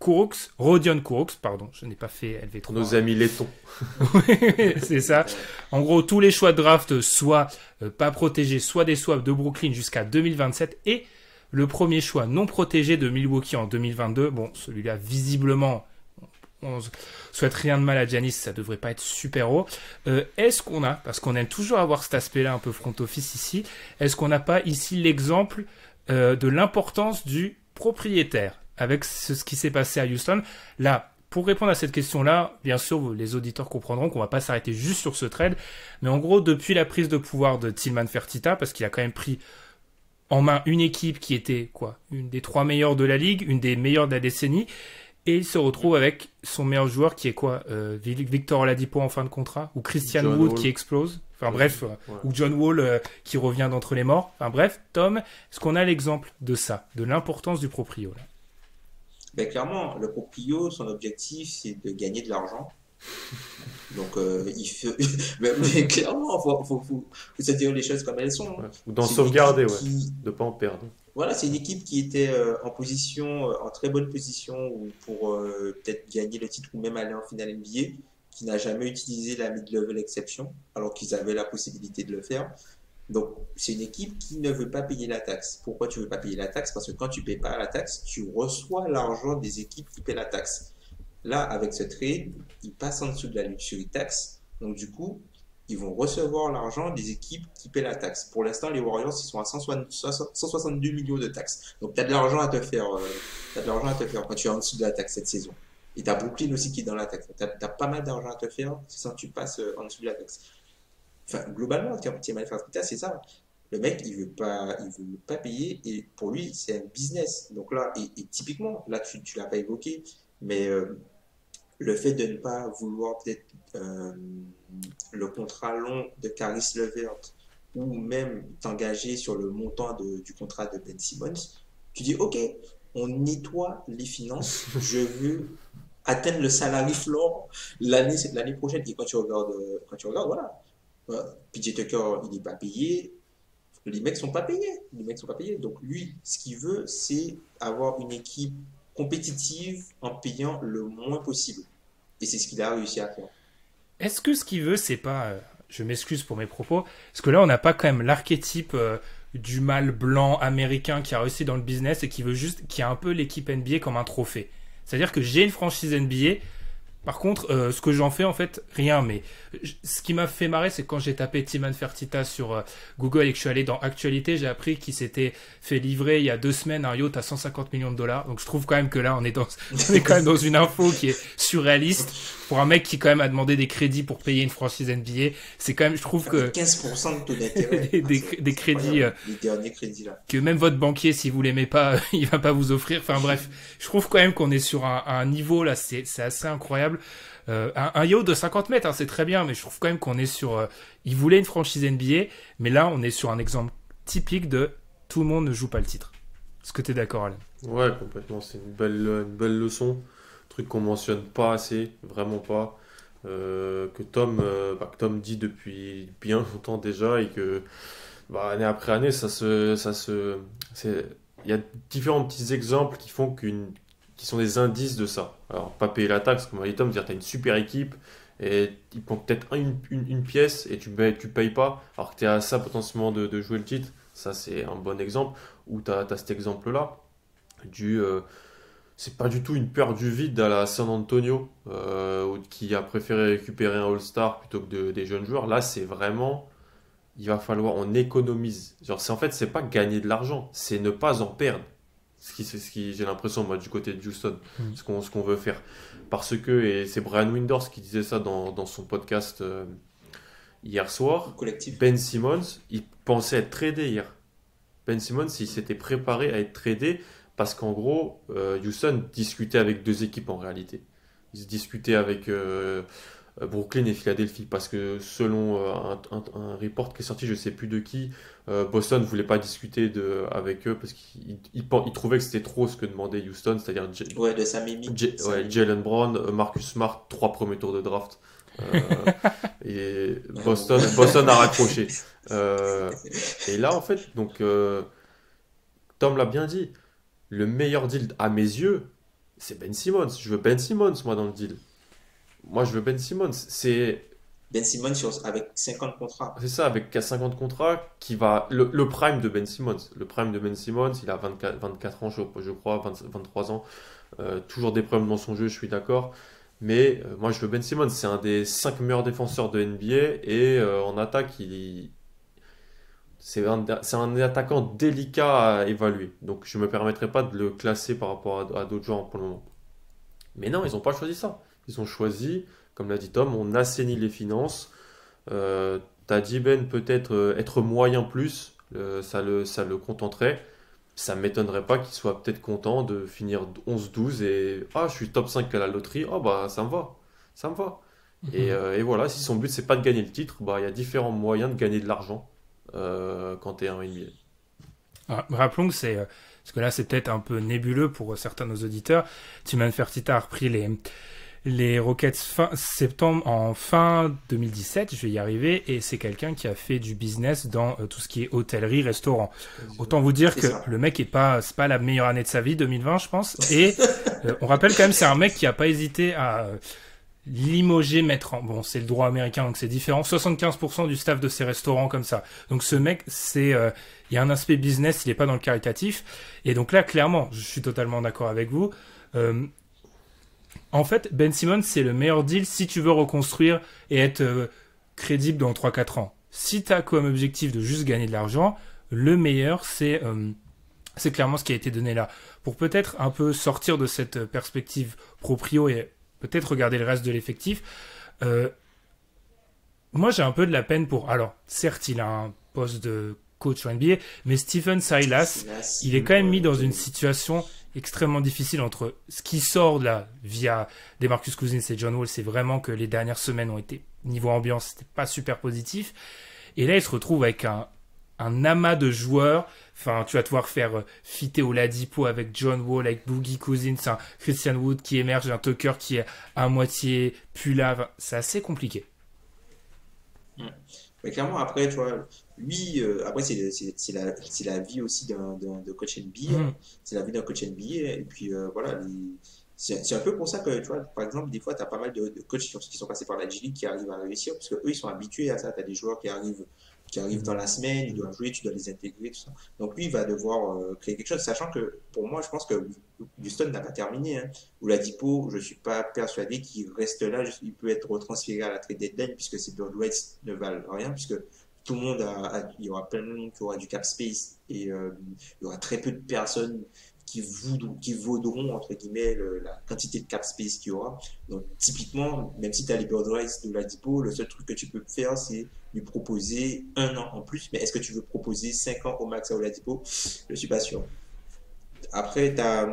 Kurocs, pardon, je n'ai pas fait LV3. Nos amis laitons. C'est ça. En gros, tous les choix de draft, soit pas protégés, soit des swaps de Brooklyn jusqu'à 2027 et le premier choix non protégé de Milwaukee en 2022. Bon, celui-là, visiblement, on souhaite rien de mal à Giannis, ça devrait pas être super haut. Est-ce qu'on a, parce qu'on aime toujours avoir cet aspect-là un peu front office ici, est-ce qu'on n'a pas ici l'exemple de l'importance du propriétaire avec ce qui s'est passé à Houston? Là, pour répondre à cette question-là, bien sûr, les auditeurs comprendront qu'on va pas s'arrêter juste sur ce trade, mais en gros, depuis la prise de pouvoir de Tillman Fertitta, parce qu'il a quand même pris en main une équipe qui était une des 3 meilleures de la ligue, une des meilleures de la décennie, et il se retrouve avec son meilleur joueur qui est Victor Oladipo en fin de contrat, ou Christian John Wood Wall. qui explose, enfin Ouais. bref, Ouais. ou John Wall qui revient d'entre les morts, enfin bref, Tom, est-ce qu'on a l'exemple de ça, de l'importance du proprio là? Ben, clairement, le proprio, son objectif, c'est de gagner de l'argent. Donc, il fait... mais clairement, faut se dire les choses comme elles sont, hein. Ouais. Ou d'en C'est une sauvegarder, équipe ouais. qui, De pas en perdre. voilà, c'est une équipe qui était en très bonne position pour peut-être gagner le titre ou même aller en finale NBA, qui n'a jamais utilisé la mid-level exception, alors qu'ils avaient la possibilité de le faire. Donc, c'est une équipe qui ne veut pas payer la taxe. Pourquoi tu ne veux pas payer la taxe? Parce que quand tu ne payes pas la taxe, tu reçois l'argent des équipes qui paient la taxe. Là, avec ce trade, ils passent en dessous de la luxury tax. Donc, du coup, ils vont recevoir l'argent des équipes qui paient la taxe. Pour l'instant, les Warriors, ils sont à 162 millions de taxes. Donc, tu as de l'argent à te faire, t'as de l'argent à te faire quand tu es en dessous de la taxe cette saison. Et tu as Brooklyn aussi qui est dans la taxe. Tu as pas mal d'argent à te faire sans que tu passes en dessous de la taxe. Enfin, globalement, Timan Fertitta, c'est ça. Le mec, il veut pas payer et pour lui, c'est un business. Donc là, et typiquement, là, tu l'as pas évoqué, mais le fait de ne pas vouloir peut-être le contrat long de Caris LeVert ou même t'engager sur le montant du contrat de Ben Simmons, tu dis, OK, on nettoie les finances, je veux atteindre le salary floor l'année prochaine. Et quand tu regardes, voilà. PJ Tucker, il n'est pas payé. Les mecs sont pas payés. Les mecs sont pas payés. Donc lui, ce qu'il veut, c'est avoir une équipe compétitive en payant le moins possible. Et c'est ce qu'il a réussi à faire. Est-ce que ce qu'il veut, c'est pas... je m'excuse pour mes propos, parce que là, on n'a pas quand même l'archétype du mâle blanc américain qui a réussi dans le business et qui veut juste... qui a un peu l'équipe NBA comme un trophée. C'est-à-dire que j'ai une franchise NBA... Par contre, ce que j'en fais, en fait, rien. Mais ce qui m'a fait marrer, c'est quand j'ai tapé Timan Fertitta sur Google et que je suis allé dans Actualité, j'ai appris qu'il s'était fait livrer il y a 2 semaines un yacht à 150 millions de dollars. Donc je trouve quand même que là, on est quand même dans une info qui est surréaliste. Pour un mec qui quand même a demandé des crédits pour payer une franchise NBA, c'est quand même, je trouve que... 15% de taux d'intérêt. des crédits... les derniers crédits là. Que même votre banquier, si vous l'aimez pas, il va pas vous offrir. Enfin bref, je trouve quand même qu'on est sur un niveau là, c'est assez incroyable. Un yacht de 50 mètres, hein, c'est très bien, mais je trouve quand même qu'on est sur... il voulait une franchise NBA, mais là, on est sur un exemple typique de tout le monde ne joue pas le titre. Est-ce que tu es d'accord, Alain? Ouais, complètement. C'est une belle leçon. Truc qu'on mentionne pas assez, vraiment pas. Que Tom dit depuis bien longtemps déjà et que année après année, il y a différents petits exemples qui font qui sont des indices de ça. Alors, pas payer la taxe, comme a dit Tom, dire tu as une super équipe et ils prennent peut-être une pièce et tu payes pas, alors que tu es à ça potentiellement de jouer le titre. Ça, c'est un bon exemple. Ou tu as cet exemple-là c'est pas du tout une peur du vide à la San Antonio qui a préféré récupérer un All-Star plutôt que des jeunes joueurs. Là, c'est vraiment, il va falloir, on économise. Genre, c'est pas gagner de l'argent, c'est ne pas en perdre. J'ai l'impression, moi, du côté de Houston, ce qu'on veut faire. Parce que, et c'est Brian Windhorst qui disait ça dans son podcast hier soir, Ben Simmons, il pensait être tradé hier. Ben Simmons, il s'était préparé à être tradé parce qu'en gros, Houston discutait avec 2 équipes en réalité. Ils se discutaient avec Brooklyn et Philadelphie parce que selon un report qui est sorti, je ne sais plus de qui, Boston ne voulait pas discuter avec eux parce qu'il trouvait que c'était trop ce que demandait Houston, c'est-à-dire de sa mimi. Jalen Brown, Marcus Smart, 3 premiers tours de draft. Et Boston a raccroché. Et là, en fait, donc Tom l'a bien dit. Le meilleur deal à mes yeux, c'est Ben Simmons. Je veux Ben Simmons, moi, dans le deal. Moi, je veux Ben Simmons. C'est Ben Simmons avec 50 contrats. C'est ça, avec 50 contrats, qui va le prime de Ben Simmons. Le prime de Ben Simmons, il a 24 ans, je crois, 23 ans. Toujours des problèmes dans son jeu, je suis d'accord. Mais moi, je veux Ben Simmons. C'est un des 5 meilleurs défenseur de NBA. Et en attaque, c'est un attaquant délicat à évaluer. Donc je ne me permettrai pas de le classer par rapport à d'autres joueurs pour le moment. Mais non, ils n'ont pas choisi ça. Ils ont choisi, comme l'a dit Tom, on assainit les finances. T'as dit Ben peut-être être moyen plus, ça le contenterait. Ça ne m'étonnerait pas qu'il soit peut-être content de finir 11-12 et je suis top 5 à la loterie. Ça me va. Ça me va. Et voilà, si son but c'est pas de gagner le titre, il y a différents moyens de gagner de l'argent. Quand tu es en NBA. Rappelons que c'est parce que là c'est peut-être un peu nébuleux pour certains de nos auditeurs. Timan Fertitta a repris les Rockets en fin 2017, je vais y arriver, et c'est quelqu'un qui a fait du business dans tout ce qui est hôtellerie, restaurant. Autant vous dire que le mec c'est pas la meilleure année de sa vie, 2020 je pense, et on rappelle quand même c'est un mec qui a pas hésité à limoger, mettre en... Bon, c'est le droit américain, donc c'est différent. 75% du staff de ces restaurants comme ça. Donc ce mec, il y a un aspect business, il est pas dans le caritatif. Et donc là, clairement, je suis totalement d'accord avec vous. En fait, Ben Simmons, c'est le meilleur deal si tu veux reconstruire et être crédible dans 3-4 ans. Si tu as comme objectif de juste gagner de l'argent, le meilleur, c'est clairement ce qui a été donné là. Pour peut-être un peu sortir de cette perspective proprio et peut-être regarder le reste de l'effectif, moi j'ai un peu de la peine pour... Alors, certes, il a un poste de coach en NBA, mais Stephen Silas, il est quand même mis dans une situation extrêmement difficile entre ce qui sort là via DeMarcus Cousins et John Wall. C'est vraiment que les dernières semaines ont été, niveau ambiance, c'était pas super positif. Et là, il se retrouve avec un amas de joueurs. Enfin, tu vas te voir faire fitter Oladipo avec John Wall, avec Boogie Cousins, un Christian Wood qui émerge, un Tucker qui est à moitié plus là. Enfin, c'est assez compliqué. Mais clairement, après, tu vois, lui, après, c'est la vie aussi de coach NBA. C'est la vie d'un coach NBA. Et puis, voilà, c'est un peu pour ça que, tu vois, par exemple, des fois, tu as pas mal de coachs qui sont passés par la G League qui arrivent à réussir, parce qu'eux, ils sont habitués à ça. Tu as des joueurs qui arrivent dans la semaine, ils doivent jouer, tu dois les intégrer, tout ça. Donc lui, il va devoir créer quelque chose, sachant que pour moi, je pense que Houston n'a pas terminé. Hein. Oladipo, je ne suis pas persuadé qu'il reste là, il peut être retransféré à la trade deadline, puisque ces Bird rights ne valent rien, puisque tout le monde il y aura plein de monde qui aura du cap space, et il y aura très peu de personnes qui vaudront, entre guillemets, la quantité de cap space qu'il y aura. Donc, typiquement, même si tu as les bird rights de Oladipo, le seul truc que tu peux faire, c'est lui proposer 1 an en plus. Mais est-ce que tu veux proposer 5 ans au max à Oladipo? Je ne suis pas sûr. Après, tu as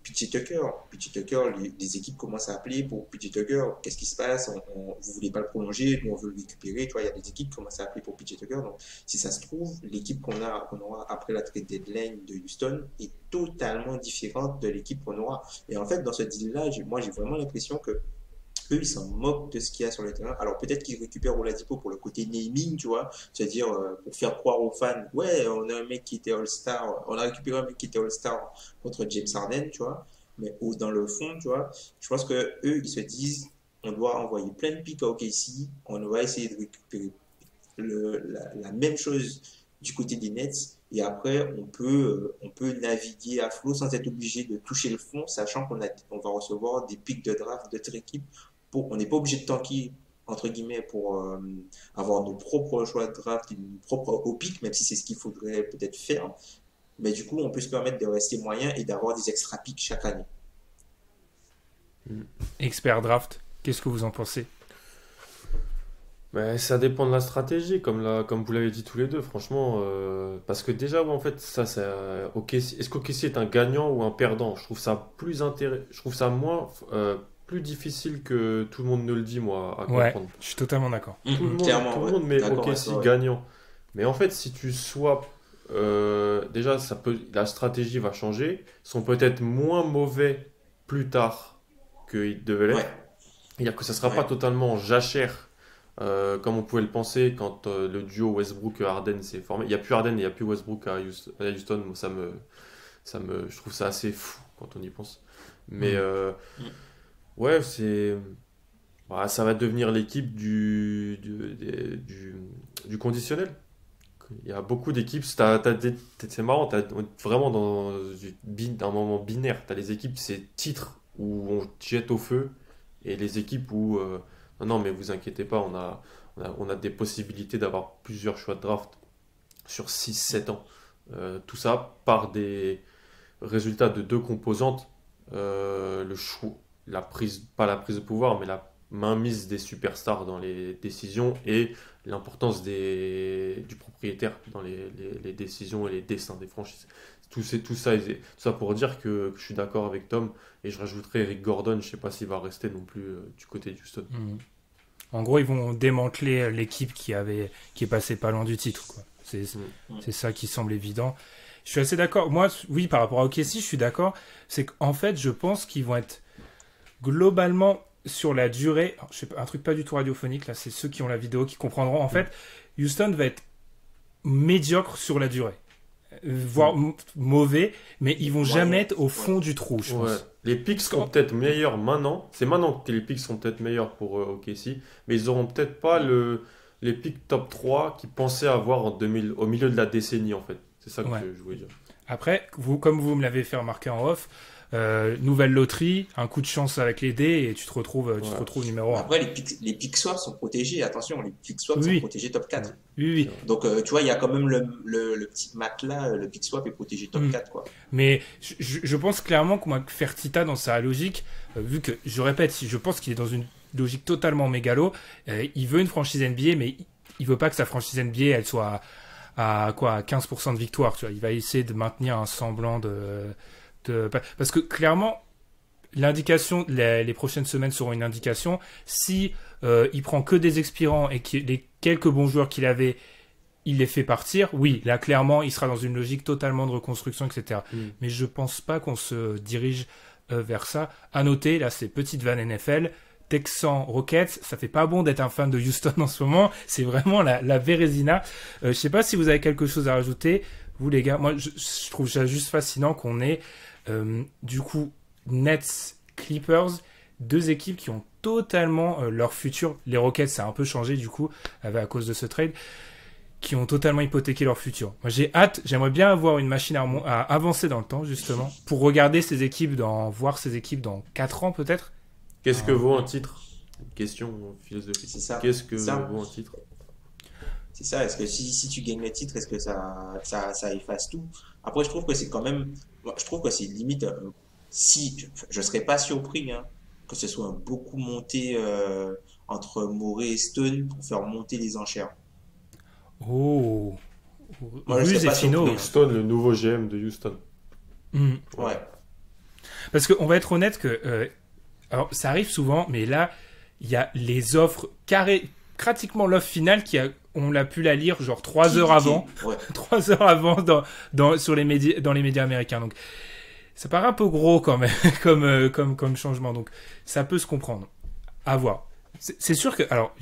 PJ Tucker. PJ Tucker, les équipes commencent à appeler pour PJ Tucker. Qu'est-ce qui se passe? Vous ne voulez pas le prolonger, nous on veut le récupérer. Tu vois, il y a des équipes qui commencent à appeler pour PJ Tucker. Donc, si ça se trouve, l'équipe qu'on aura après la trade deadline de Houston est totalement différente de l'équipe qu'on aura. Et en fait, dans ce deal-là, moi j'ai vraiment l'impression que eux, ils s'en moquent de ce qu'il y a sur le terrain. Alors peut-être qu'ils récupèrent Oladipo pour le côté naming, tu vois, c'est-à-dire pour faire croire aux fans, ouais, on a un mec qui était All-Star, on a récupéré un mec qui était All-Star contre James Harden, tu vois, mais dans le fond, tu vois, je pense que eux, ils se disent, on doit envoyer plein de pics à OKC, on va essayer de récupérer la même chose du côté des Nets. Et après, on peut naviguer à flot sans être obligé de toucher le fond, sachant qu'on va recevoir des pics de draft d'autres équipes. On n'est pas obligé de tanker, entre guillemets, pour avoir nos propres choix de draft et nos propres au pic, même si c'est ce qu'il faudrait peut-être faire. Mais du coup, on peut se permettre de rester moyen et d'avoir des extra pics chaque année. Expert draft, qu'est-ce que vous en pensez? Mais ça dépend de la stratégie, comme vous l'avez dit tous les deux, franchement. Parce que déjà, ouais, en fait, est-ce qu'OKC est un gagnant ou un perdant? Je trouve ça je trouve ça moins, plus difficile que tout le monde ne le dit, moi, à Ouais, comprendre. je suis totalement d'accord. Tout le monde met D'accord, OKC ouais. gagnant. Mais en fait, si tu swaps, déjà, la stratégie va changer. Ils sont peut-être moins mauvais plus tard qu'ils devaient l'être. Ouais, C'est-à-dire que ça ne sera pas ouais. totalement jachère comme on pouvait le penser quand le duo Westbrook-Harden s'est formé. Il n'y a plus Harden et il n'y a plus Westbrook à Houston. Moi, je trouve ça assez fou quand on y pense. Mais Mm. ouais, voilà, ça va devenir l'équipe du conditionnel. Il y a beaucoup d'équipes. C'est marrant, on est vraiment dans un moment binaire. Tu as les équipes, c'est titres où on jette au feu, et les équipes où non, non, mais vous inquiétez pas, on a des possibilités d'avoir plusieurs choix de draft sur 6 7 ans. Tout ça par des résultats de deux composantes, le choix, pas la prise de pouvoir, mais la mainmise des superstars dans les décisions et l'importance du propriétaire dans les décisions et les destins des franchises. Tout ça pour dire que je suis d'accord avec Tom, et je rajouterai Eric Gordon, je sais pas s'il va rester non plus du côté de Houston. En gros, ils vont démanteler l'équipe qui est passée pas loin du titre, quoi. C'est ça qui semble évident. Je suis assez d'accord. Moi, oui, par rapport à OKC, je suis d'accord. C'est qu'en fait, je pense qu'ils vont être globalement sur la durée. Alors, je sais pas, un truc pas du tout radiophonique, là, c'est ceux qui ont la vidéo qui comprendront. En fait, Houston va être médiocre sur la durée. voire mauvais, mais ils vont jamais être au fond du trou, je pense. Ouais. Les picks seront peut-être meilleurs maintenant. C'est maintenant que les picks sont peut-être meilleurs pour OKC, mais ils auront peut-être pas les picks top 3 qu'ils pensaient avoir au milieu de la décennie, en fait. C'est ça que je voulais dire. Après, comme vous me l'avez fait remarquer en off, nouvelle loterie, un coup de chance avec les dés et tu te retrouves numéro 1. Après, les pick swaps sont protégés. Attention, les pick swaps sont protégés top 4. Oui. Donc, tu vois, il y a quand même le petit matelas, le pick swap est protégé top 4, quoi. Mais je pense clairement que Fertitta, dans sa logique, vu que, je répète, je pense qu'il est dans une logique totalement mégalo, il veut une franchise NBA, mais il veut pas que sa franchise NBA, elle soit à 15% de victoire, tu vois. Il va essayer de maintenir un semblant parce que clairement, l'indication, les prochaines semaines seront une indication. Si il prend que des expirants et que les quelques bons joueurs qu'il avait, il les fait partir, oui, là clairement, il sera dans une logique totalement de reconstruction, etc. Mais je pense pas qu'on se dirige vers ça. À noter, là, c'est petite vanne NFL. Texans, Rockets, ça fait pas bon d'être un fan de Houston en ce moment. C'est vraiment la Vérésina. Je sais pas si vous avez quelque chose à rajouter, vous les gars. Moi, je trouve ça juste fascinant qu'on ait du coup Nets, Clippers, deux équipes qui ont totalement leur futur. Les Rockets, ça a un peu changé du coup à cause de ce trade, qui ont totalement hypothéqué leur futur. Moi, j'ai hâte. J'aimerais bien avoir une machine à avancer dans le temps justement pour regarder ces équipes voir ces équipes dans 4 ans peut-être. Qu'est-ce que vaut un titre? Question philosophique. C'est ça. Qu'est-ce que vaut un titre? C'est ça. Est-ce que si tu gagnes le titre, est-ce que ça efface tout? Après, je trouve que c'est quand même. Je trouve que c'est limite. Si je serais pas surpris que ce soit beaucoup monté entre Morey et Stone pour faire monter les enchères. Oh. Moi, je serais pas surpris. Stone, le nouveau GM de Houston. Ouais. Parce qu'on va être honnête que. Alors, ça arrive souvent, mais là, il y a les offres pratiquement l'offre finale on l'a pu la lire genre 3 heures avant. Ouais. 3 heures avant dans les médias américains. Donc, ça paraît un peu gros quand même, comme changement. Donc, ça peut se comprendre. À voir. C'est sûr que, alors,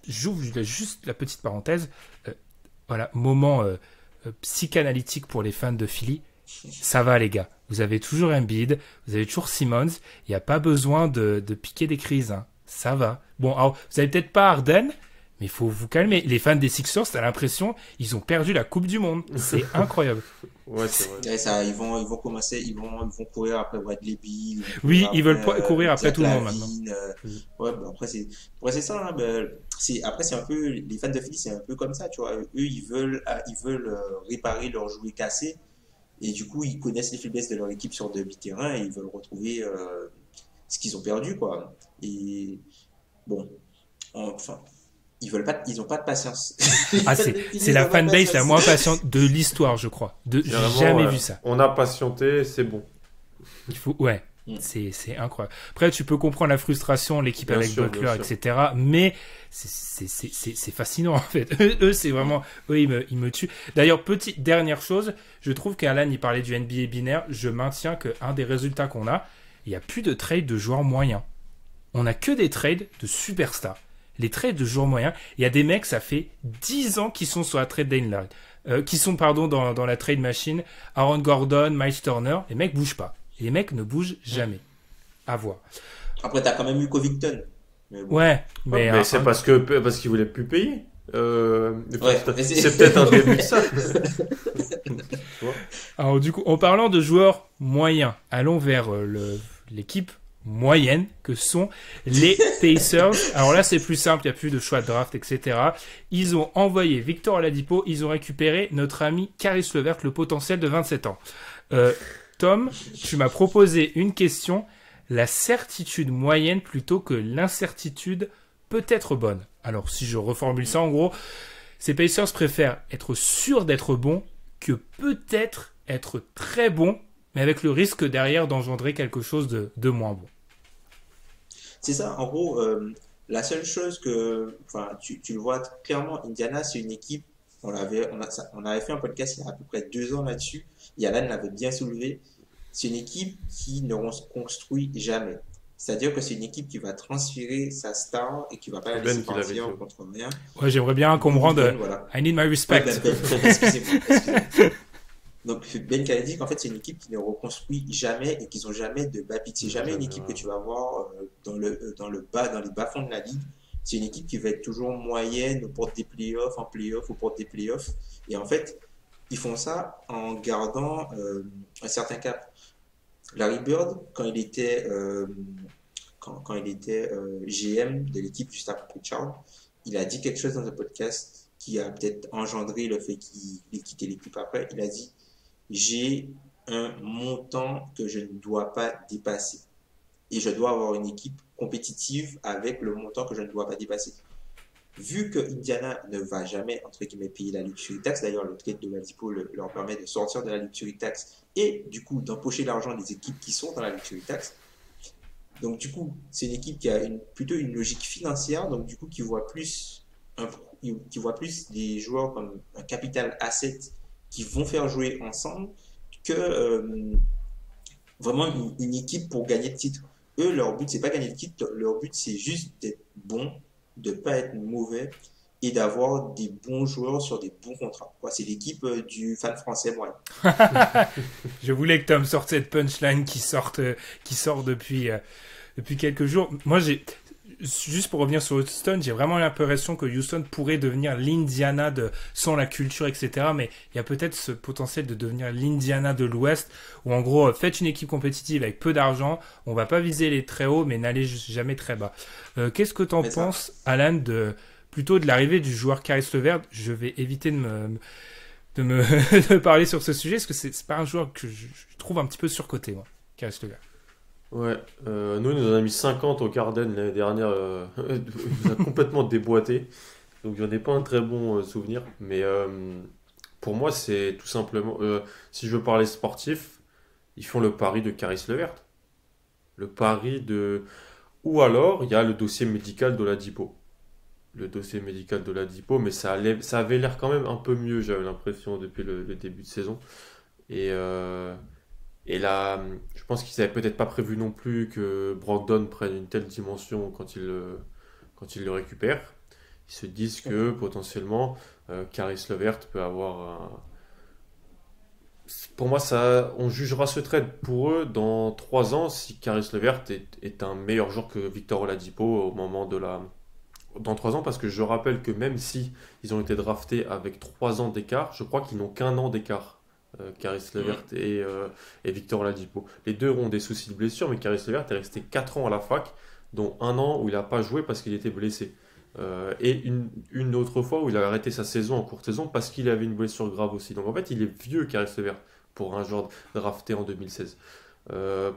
j'ouvre juste la petite parenthèse. Voilà, moment psychanalytique pour les fans de Philly. Ça va les gars, vous avez toujours Embiid, vous avez toujours Simmons, il n'y a pas besoin de piquer des crises, hein. Ça va. Bon, alors, vous avez peut-être pas Harden, mais il faut vous calmer. Les fans des Sixers, t'as l'impression ils ont perdu la Coupe du Monde. C'est incroyable. Ouais, c'est vrai. Ouais, ça, ils vont commencer, ils vont courir après Bradley Beal. Oui, ils veulent courir après tout le monde maintenant. Ouais, bah après c'est ça. Après c'est un peu les fans de Philly, c'est un peu comme ça, tu vois. Eux, ils veulent réparer leurs jouets cassés. Et du coup, ils connaissent les faiblesses de leur équipe sur demi-terrain et ils veulent retrouver ce qu'ils ont perdu, quoi. Et bon, enfin, ils n'ont pas de patience. Ah, c'est la fanbase la moins patiente de l'histoire, je crois. J'ai jamais vu ça. On a patienté, c'est bon. Il faut, ouais. C'est incroyable. Après, tu peux comprendre la frustration, l'équipe avec Butler, etc. Mais c'est fascinant, en fait. Eux, c'est vraiment... Eux, ils me tuent. D'ailleurs, petite dernière chose, je trouve qu'Alan, il parlait du NBA binaire. Je maintiens qu'un des résultats qu'on a, il n'y a plus de trade de joueurs moyens. On n'a que des trades de superstars. Les trades de joueurs moyens, il y a des mecs, ça fait 10 ans qu'ils sont sur la trade deadline. Qui sont, dans la trade machine. Aaron Gordon, Miles Turner. Les mecs bougent pas. Les mecs ne bougent jamais. À voir. Après, t'as quand même eu Covington. Mais bon. Ouais, mais c'est parce qu'ils voulaient plus payer. C'est peut-être un début de ça. Alors du coup, en parlant de joueurs moyens, allons vers l'équipe moyenne que sont les Pacers. Alors là, c'est plus simple, il n'y a plus de choix de draft, etc. Ils ont envoyé Victor Oladipo, ils ont récupéré notre ami Caris LeVert, le potentiel de 27 ans. Tom, tu m'as proposé une question, la certitude moyenne plutôt que l'incertitude peut être bonne. Alors, si je reformule ça, en gros, ces Pacers préfèrent être sûrs d'être bons que peut-être être très bons, mais avec le risque derrière d'engendrer quelque chose de moins bon. C'est ça, en gros, la seule chose que, enfin, tu le vois clairement, Indiana, c'est une équipe, on avait fait un podcast il y a à peu près 2 ans là-dessus, Yalan l'avait bien soulevé, c'est une équipe qui ne construit jamais. C'est-à-dire que c'est une équipe qui va transférer sa star et qui ne va pas la laisser partir contre rien. Ouais, j'aimerais bien qu'on me rende voilà. I need my respect. Excusez-moi. Donc Ben Kennedy, en fait, c'est une équipe qui ne reconstruit jamais et qui n'ont jamais de bas pic. C'est jamais une Jamais, équipe que ouais. tu vas voir dans le bas, dans les bas-fonds de la ligue. C'est une équipe qui va être toujours moyenne aux portes des playoffs, en playoffs, aux portes des playoffs. Et en fait, ils font ça en gardant un certain cap. Larry Bird, quand il était GM de l'équipe juste après Pritchard, il a dit quelque chose dans un podcast qui a peut-être engendré le fait qu'il ait quitté l'équipe après. Il a dit, j'ai un montant que je ne dois pas dépasser. Et je dois avoir une équipe compétitive avec le montant que je ne dois pas dépasser. Vu que Indiana ne va jamais, entre guillemets, payer la luxury tax, d'ailleurs, le trade de Oladipo leur permet de sortir de la luxury tax et du coup d'empocher l'argent des équipes qui sont dans la luxury tax. Donc, du coup, c'est une équipe qui a plutôt une logique financière, donc du coup, un- qui voit plus des joueurs comme un capital asset qui vont faire jouer ensemble que vraiment une équipe pour gagner le titre. Eux, leur but, c'est pas gagner le titre, leur but, c'est juste d'être bon, de pas être mauvais et d'avoir des bons joueurs sur des bons contrats. Quoi, c'est l'équipe du fan français, moi. Je voulais que Tom sorte cette punchline qui sort depuis quelques jours. Moi, juste pour revenir sur Houston, j'ai vraiment l'impression que Houston pourrait devenir l'Indiana sans la culture, etc. Mais il y a peut-être ce potentiel de devenir l'Indiana de l'Ouest, où en gros, faites une équipe compétitive avec peu d'argent, on va pas viser les très hauts, mais n'allez jamais très bas. Qu'est-ce que t'en Mais ça, penses, Alan, plutôt de l'arrivée du joueur Caris LeVert? Je vais éviter de parler sur ce sujet, parce que c'est pas un joueur que je trouve un petit peu surcoté, moi, Caris LeVert. Ouais, nous, il nous en a mis 50 au Garden l'année dernière. Il nous a complètement déboîté. Donc, j'en ai pas un très bon souvenir. Mais pour moi, c'est tout simplement. Si je veux parler sportif, ils font le pari de Caris LeVert. Le pari de. Ou alors, il y a le dossier médical de l'Adipo. Le dossier médical de l'Adipo, mais ça avait l'air quand même un peu mieux, j'avais l'impression, depuis le début de saison. Et, et là, je pense qu'ils n'avaient peut-être pas prévu non plus que Brogdon prenne une telle dimension quand il le récupère. Ils se disent que potentiellement, Caris LeVert peut avoir un. Pour moi, on jugera ce trade pour eux dans 3 ans si Caris LeVert est un meilleur joueur que Victor Oladipo au moment de la. Dans 3 ans, parce que je rappelle que même si ils ont été draftés avec 3 ans d'écart, je crois qu'ils n'ont qu'un an d'écart. Caris LeVert et Victor Oladipo. Les deux ont des soucis de blessure, mais Caris LeVert est resté 4 ans à la fac, dont un an où il n'a pas joué parce qu'il était blessé. Et une autre fois où il a arrêté sa saison en courte saison parce qu'il avait une blessure grave aussi. Donc en fait, il est vieux, Caris LeVert, pour un joueur drafté en 2016. Euh,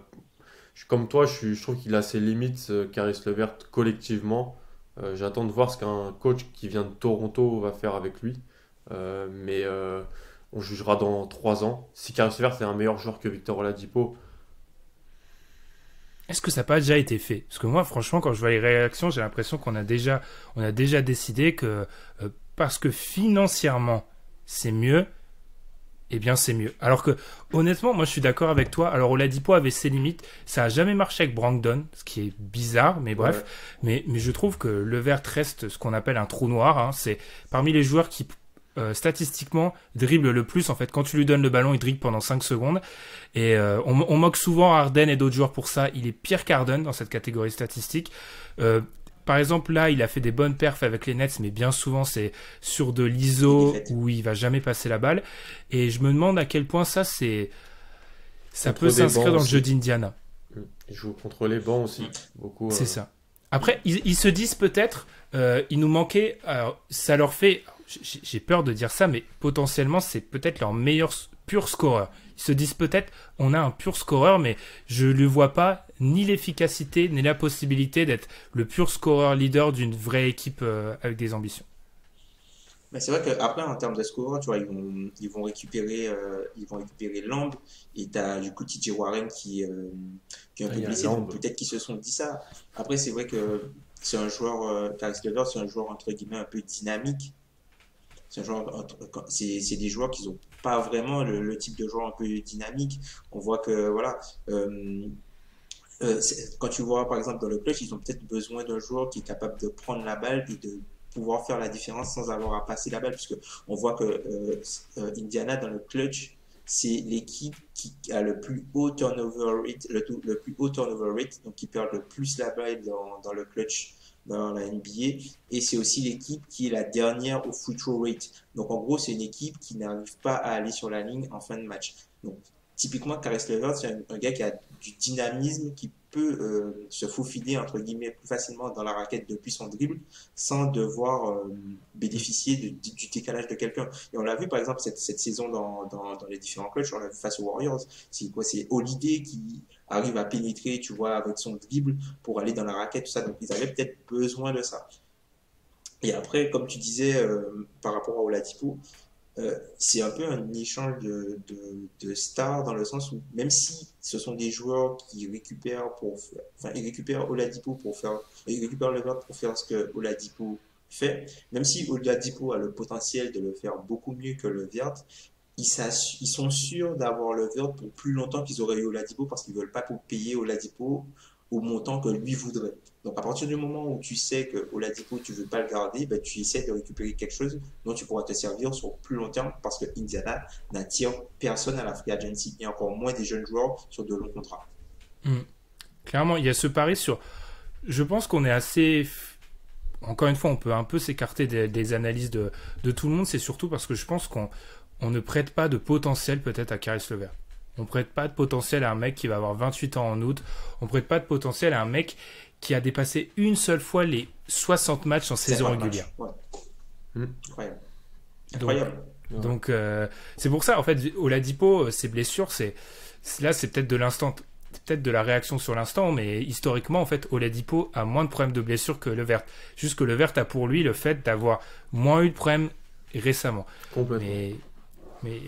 comme toi, je trouve qu'il a ses limites, Caris LeVert, collectivement. J'attends de voir ce qu'un coach qui vient de Toronto va faire avec lui. Mais on jugera dans 3 ans. Si Caris LeVert est un meilleur joueur que Victor Oladipo, Est-ce que ça n'a pas déjà été fait? Parce que moi, franchement, quand je vois les réactions, j'ai l'impression qu'on a déjà décidé que parce que financièrement, c'est mieux, eh bien, c'est mieux. Alors que, honnêtement, moi, je suis d'accord avec toi. Alors, Oladipo avait ses limites. Ça a jamais marché avec Brogdon, ce qui est bizarre, mais ouais, bref. Mais je trouve que Levert reste ce qu'on appelle un trou noir, hein. C'est parmi les joueurs qui, statistiquement, dribble le plus. En fait, quand tu lui donnes le ballon, il dribble pendant 5 secondes. Et on moque souvent Harden et d'autres joueurs pour ça. Il est pire qu'Harden dans cette catégorie statistique. Euh, Par exemple, là, il a fait des bonnes perfs avec les Nets, mais bien souvent, c'est sur de les l'ISO défaites. où il va jamais passer la balle. Et je me demande à quel point ça peut contre des s'inscrire bancs dans le jeu aussi. d'Indiana. Il joue contre les bancs aussi. Beaucoup. C'est ça. Après, ils se disent peut-être, il nous manquait, alors, ça leur fait, j'ai peur de dire ça, mais potentiellement, c'est peut-être leur meilleur pur scoreur. Ils se disent peut-être, on a un pur scoreur, mais je ne vois pas ni l'efficacité, ni la possibilité d'être le pur scoreur leader d'une vraie équipe avec des ambitions. Mais c'est vrai qu'après, en termes de score, tu vois, ils vont récupérer Lamb et t'as du coup TJ Warren qui est un Ah, peu il y a blessé, donc Lamb. peut-être qu'ils se sont dit ça. Après, c'est vrai que c'est un joueur, Caris LeVert, c'est un joueur entre guillemets un peu dynamique. C'est des joueurs qui n'ont pas vraiment le type de joueur un peu dynamique. On voit que, voilà, quand tu vois par exemple dans le clutch, ils ont peut-être besoin d'un joueur qui est capable de prendre la balle et de pouvoir faire la différence sans avoir à passer la balle, puisque on voit que Indiana dans le clutch, c'est l'équipe qui a le plus haut turnover rate, le plus haut turnover rate, donc qui perd le plus la balle dans le clutch dans la NBA. Et c'est aussi l'équipe qui est la dernière au free throw rate. Donc en gros, c'est une équipe qui n'arrive pas à aller sur la ligne en fin de match. Donc typiquement, Caris LeVert, c'est un gars qui a du dynamisme, qui peut se faufiler entre guillemets plus facilement dans la raquette depuis son dribble sans devoir bénéficier du décalage de quelqu'un. Et on l'a vu par exemple cette saison dans les différents clutches, on l'a vu face aux Warriors. C'est quoi? C'est Holiday qui arrive à pénétrer, tu vois, avec son dribble pour aller dans la raquette, tout ça. Donc ils avaient peut-être besoin de ça. Et après, comme tu disais par rapport à Oladipo, c'est un peu un échange de stars dans le sens où même si ce sont des joueurs qui récupèrent ils récupèrent Oladipo pour faire, ils récupèrent le Levert pour faire ce que Oladipo fait, même si Oladipo a le potentiel de le faire beaucoup mieux que le Levert, ils sont sûrs d'avoir le Levert pour plus longtemps qu'ils auraient eu Oladipo parce qu'ils veulent pas payer Oladipo au montant que lui voudrait. Donc à partir du moment où tu sais que Oladipo tu veux pas le garder, ben, tu essaies de récupérer quelque chose dont tu pourras te servir sur plus long terme parce que Indiana n'attire personne à la free agency et encore moins des jeunes joueurs sur de longs contrats. Clairement, il y a ce pari sur... Je pense qu'on est assez... Encore une fois, on peut un peu s'écarter des analyses de tout le monde. C'est surtout parce que je pense qu'on ne prête pas de potentiel peut-être à Caris LeVert. On prête pas de potentiel à un mec qui va avoir 28 ans en août. On prête pas de potentiel à un mec qui a dépassé une seule fois les 60 matchs en saison régulière. Ouais. Incroyable. Donc c'est pour ça, en fait, Oladipo, ses blessures, là, c'est peut-être de l'instant, peut-être de la réaction sur l'instant, mais historiquement, en fait, Oladipo a moins de problèmes de blessures que Levert. Juste que Levert a pour lui le fait d'avoir moins eu de problèmes récemment. Complètement. Mais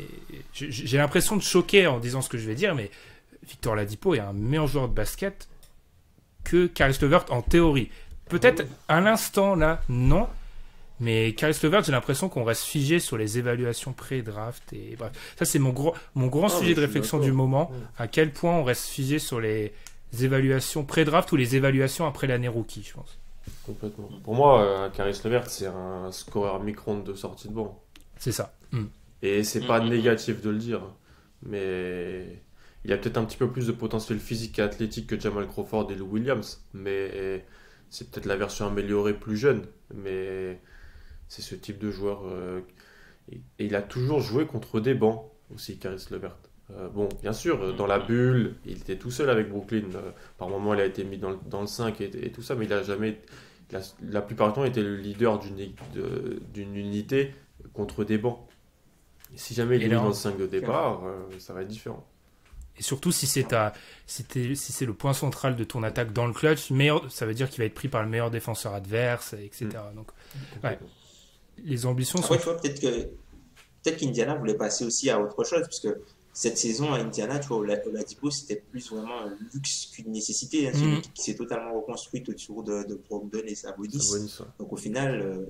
j'ai l'impression de choquer en disant ce que je vais dire, mais Victor Oladipo est un meilleur joueur de basket que Caris LeVert en théorie. Peut-être à l'instant là, non. Mais Caris LeVert, j'ai l'impression qu'on reste figé sur les évaluations pré-draft. Et bref, ça c'est mon grand sujet de réflexion du moment. À quel point on reste figé sur les évaluations pré-draft ou les évaluations après l'année rookie, je pense. Complètement. Pour moi, Caris LeVert, c'est un scoreur micro-ondes de sortie de banc. C'est ça. Et c'est pas négatif de le dire, mais il y a peut-être un petit peu plus de potentiel physique et athlétique que Jamal Crawford et Lou Williams, mais c'est peut-être la version améliorée plus jeune, mais c'est ce type de joueur. Et il a toujours joué contre des bancs aussi, Caris LeVert. Bon, bien sûr, dans la bulle, il était tout seul avec Brooklyn. Par moments, il a été mis dans le 5 et tout ça, mais il a jamais... La plupart du temps, il était le leader d'une unité contre des bancs. Et si jamais il est mis dans le 5 de départ, ça va être différent. Et surtout, si c'est le point central de ton attaque dans le clutch, ça veut dire qu'il va être pris par le meilleur défenseur adverse, etc. Donc, ouais. Les ambitions Après, sont... tu vois, peut-être qu'Indiana voulait passer aussi à autre chose, parce que cette saison à Indiana, tu vois, Oladipo, c'était plus vraiment un luxe qu'une nécessité. C'est une équipe qui s'est totalement reconstruite autour de Brogdon et Sabonis. Donc au final,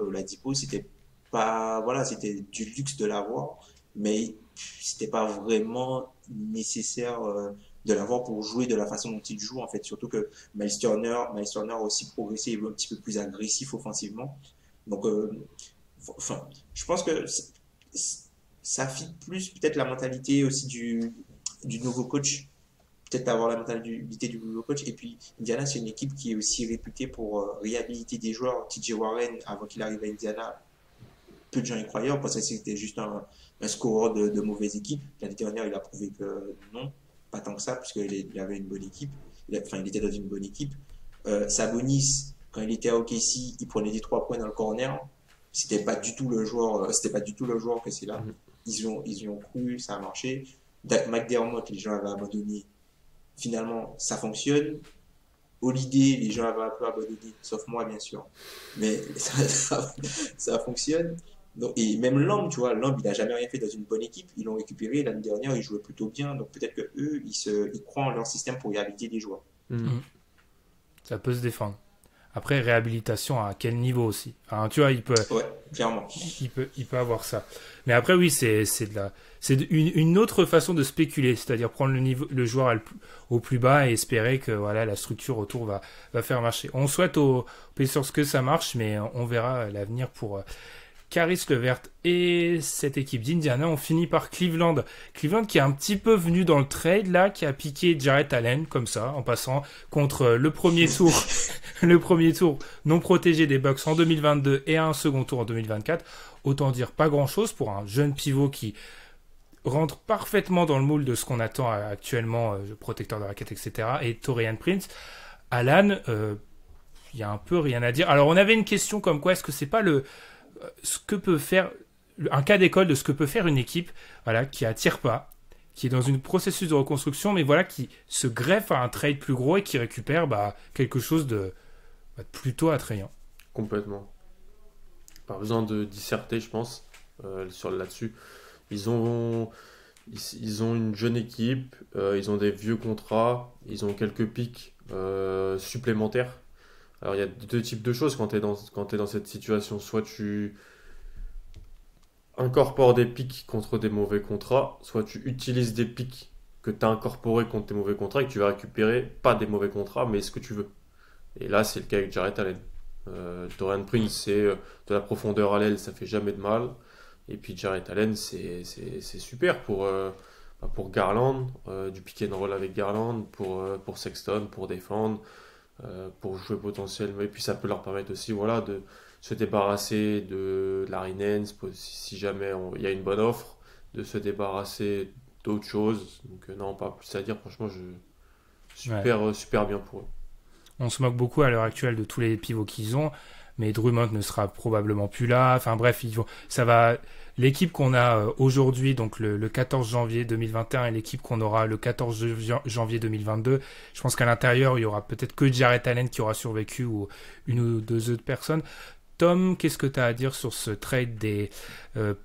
Oladipo, c'était pas, voilà, c'était du luxe de l'avoir, mais c'était pas vraiment nécessaire de l'avoir pour jouer de la façon dont il joue, en fait. Surtout que Miles Turner a aussi progressé, il est un petit peu plus agressif offensivement. Donc, enfin, je pense que ça fit plus peut-être la mentalité aussi du nouveau coach, peut-être avoir la mentalité du nouveau coach. Et puis, Indiana, c'est une équipe qui est aussi réputée pour réhabiliter des joueurs. TJ Warren, avant qu'il arrive à Indiana, peu de gens y croyaient, on pensait que c'était juste un scoreur de mauvaise équipe. L'année dernière, il a prouvé que non, pas tant que ça, puisqu'il avait une bonne équipe. Il était dans une bonne équipe. Sabonis, quand il était à OKC, il prenait des 3 points dans le corner. C'était pas du tout le joueur que c'est là. Ils y ont cru, ça a marché. McDermott, les gens avaient abandonné. Finalement, ça fonctionne. Holiday, les gens avaient un peu abandonné, sauf moi, bien sûr. Mais ça fonctionne. Donc, et même Lamb, tu vois, Lamb, il n'a jamais rien fait dans une bonne équipe. Ils l'ont récupéré. L'année dernière, ils jouaient plutôt bien. Donc peut-être qu'eux, ils croient en leur système pour réhabiliter des joueurs. Ça peut se défendre. Après, réhabilitation à quel niveau aussi. Enfin, tu vois, il peut... Ouais, clairement. Il peut avoir ça. Mais après, oui, c'est une autre façon de spéculer. C'est-à-dire prendre le joueur au plus bas et espérer que voilà, la structure autour va faire marcher. On souhaite aux Pacers que ça marche, mais on verra l'avenir pour Caris LeVert et cette équipe d'Indiana ont fini par Cleveland. Cleveland qui est un petit peu venu dans le trade là, qui a piqué Jarrett Allen comme ça, en passant contre le premier tour, le premier tour non protégé des Bucks en 2022 et un second tour en 2024. Autant dire pas grand-chose pour un jeune pivot qui rentre parfaitement dans le moule de ce qu'on attend actuellement, protecteur de raquette, etc. Et Taurean Prince. Alan, il y a un peu rien à dire. Alors on avait une question comme quoi est-ce que c'est pas ce que peut faire un cas d'école de ce que peut faire une équipe, voilà, qui attire pas, qui est dans un processus de reconstruction, mais voilà, qui se greffe à un trade plus gros et qui récupère quelque chose de plutôt attrayant. Complètement. Pas besoin de disserter, je pense, là-dessus. Ils ont une jeune équipe, ils ont des vieux contrats, ils ont quelques pics supplémentaires. Alors il y a deux types de choses quand tu es dans cette situation. Soit tu incorpores des pics contre des mauvais contrats, soit tu utilises des pics que tu as incorporés contre tes mauvais contrats et que tu vas récupérer, pas des mauvais contrats, mais ce que tu veux. Et là, c'est le cas avec Jarrett Allen. Taurean Prince, c'est de la profondeur à l'aile, ça fait jamais de mal. Et puis Jarrett Allen, c'est super pour Garland, du pick and roll avec Garland, pour Sexton, pour défendre, pour jouer potentiellement. Et puis ça peut leur permettre aussi de se débarrasser de Larry Nance, si jamais il y a une bonne offre, de se débarrasser d'autres choses. Donc non, pas plus à dire, franchement, super bien pour eux. On se moque beaucoup à l'heure actuelle de tous les pivots qu'ils ont, mais Drummond ne sera probablement plus là. Enfin bref, l'équipe qu'on a aujourd'hui, donc le 14 janvier 2021, et l'équipe qu'on aura le 14 janvier 2022, je pense qu'à l'intérieur, il y aura peut-être que Jarrett Allen qui aura survécu, ou une ou deux autres personnes. Tom, qu'est-ce que tu as à dire sur ce trade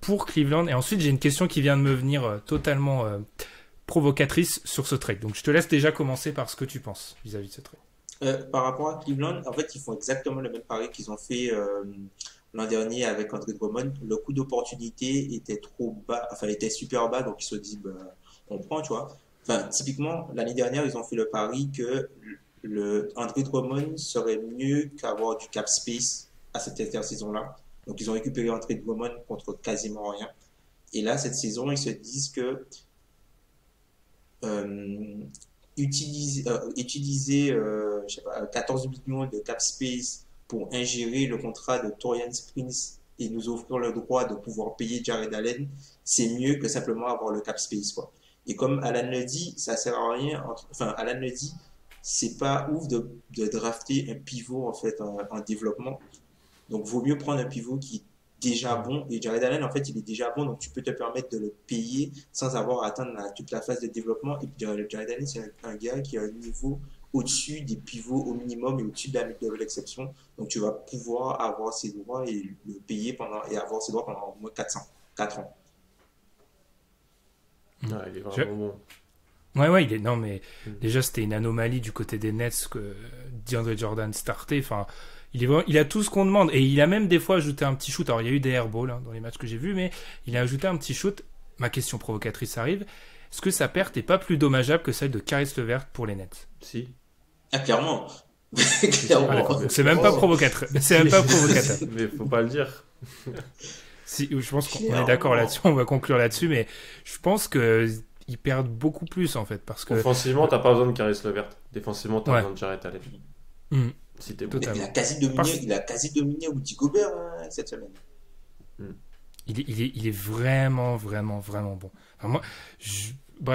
pour Cleveland? Et ensuite, j'ai une question qui vient de me venir totalement provocatrice sur ce trade. Donc je te laisse déjà commencer par ce que tu penses vis-à-vis de ce trade. Par rapport à Cleveland, en fait, ils font exactement le même pari qu'ils ont fait l'an dernier avec Andre Drummond. Le coût d'opportunité était trop bas, enfin, était super bas, donc ils se disent, on prend, tu vois. Enfin, typiquement, l'année dernière, ils ont fait le pari que Andre Drummond serait mieux qu'avoir du cap space à cette intersaison-là. Donc, ils ont récupéré Andre Drummond contre quasiment rien. Et là, cette saison, ils se disent que utiliser je sais pas, 14 millions de cap space pour ingérer le contrat de Taurean Prince et nous offrir le droit de pouvoir payer Jarrett Allen, c'est mieux que simplement avoir le cap space, quoi. Et comme Alan le dit, ça sert à rien. Enfin, Alan le dit, c'est pas ouf de drafter un pivot en fait en développement. Donc, vaut mieux prendre un pivot qui est déjà bon. Et Jarrett Allen, en fait, il est déjà bon, donc tu peux te permettre de le payer sans avoir à atteindre toute la phase de développement. Et puis, Jarrett Allen, c'est un gars qui a un niveau au-dessus des pivots au minimum et au-dessus de la mid-level exception. Donc, tu vas pouvoir avoir ses droits et le payer avoir ses droits pendant au moins 4 ans. Ouais, il est vraiment bon. Ouais, il est. Non, mais déjà, c'était une anomalie du côté des Nets que DeAndre Jordan startait. Enfin, il a tout ce qu'on demande. Et il a même des fois ajouté un petit shoot. Alors, il y a eu des airballs dans les matchs que j'ai vus, mais il a ajouté un petit shoot. Ma question provocatrice arrive. Est-ce que sa perte n'est pas plus dommageable que celle de Caris LeVert pour les Nets? Si. Ah, clairement. C'est même pas provocateur. C'est même pas provocateur. Mais faut pas le dire. Si, je pense qu'on est d'accord là-dessus. On va conclure là-dessus, mais je pense qu'ils perdent beaucoup plus en fait, parce que offensivement, t'as pas besoin de Caris LeVert. Défensivement, t'as besoin de Jarrett Allen. Si t'es bon. Il a quasi dominé Rudy Gobert cette semaine. Il est vraiment, vraiment, vraiment bon. Enfin, moi,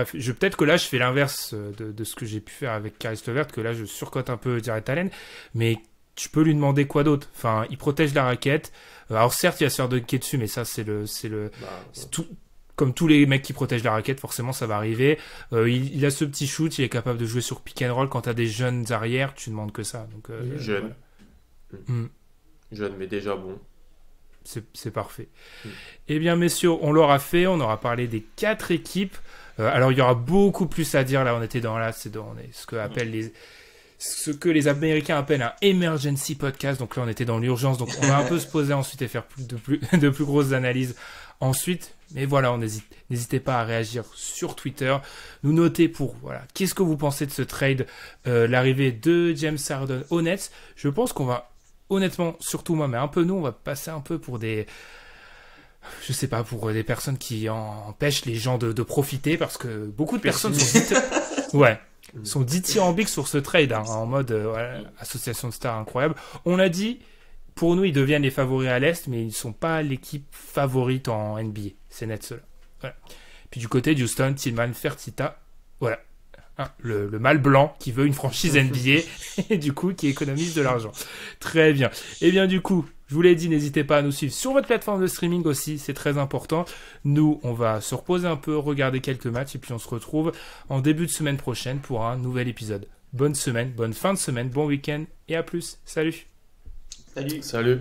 peut-être que là, je fais l'inverse de ce que j'ai pu faire avec Caris LeVert, que là, je surcote un peu Jarrett Allen, mais tu peux lui demander quoi d'autre? Enfin, il protège la raquette. Alors certes, il va se faire dunker dessus, mais ça, c'est tout. Comme tous les mecs qui protègent la raquette, forcément, ça va arriver. Il a ce petit shoot, il est capable de jouer sur pick and roll. Quand t'as des jeunes arrières, tu demandes que ça. Donc, jeune. Voilà. Jeune, mais déjà bon. C'est parfait. Eh bien, messieurs, on l'aura fait. On aura parlé des 4 équipes. Alors, il y aura beaucoup plus à dire. Là, on était ce que les Américains appellent un emergency podcast. Donc là, on était dans l'urgence. Donc, on va un peu se poser ensuite et faire de plus grosses analyses ensuite. Mais voilà, n'hésitez pas à réagir sur Twitter. Nous noter qu'est-ce que vous pensez de ce trade, l'arrivée de James Harden aux Nets. Je pense qu'on va, honnêtement, surtout moi, mais un peu nous, on va passer un peu pour des je sais pas, pour des personnes qui empêchent les gens de profiter, parce que beaucoup de personnes sont dithyrambiques sur ce trade, hein, en mode association de stars incroyable. On a dit, pour nous, ils deviennent les favoris à l'Est, mais ils sont pas l'équipe favorite en NBA. C'est net cela. Voilà. Puis du côté d'Houston, Tillman Fertitta, voilà. Hein, le mâle blanc qui veut une franchise NBA et du coup qui économise de l'argent. Très bien. Et bien du coup, je vous l'ai dit, n'hésitez pas à nous suivre sur votre plateforme de streaming aussi, c'est très important. Nous, on va se reposer un peu, regarder quelques matchs et puis on se retrouve en début de semaine prochaine pour un nouvel épisode. Bonne semaine, bonne fin de semaine, bon week-end et à plus. Salut. Salut. Salut.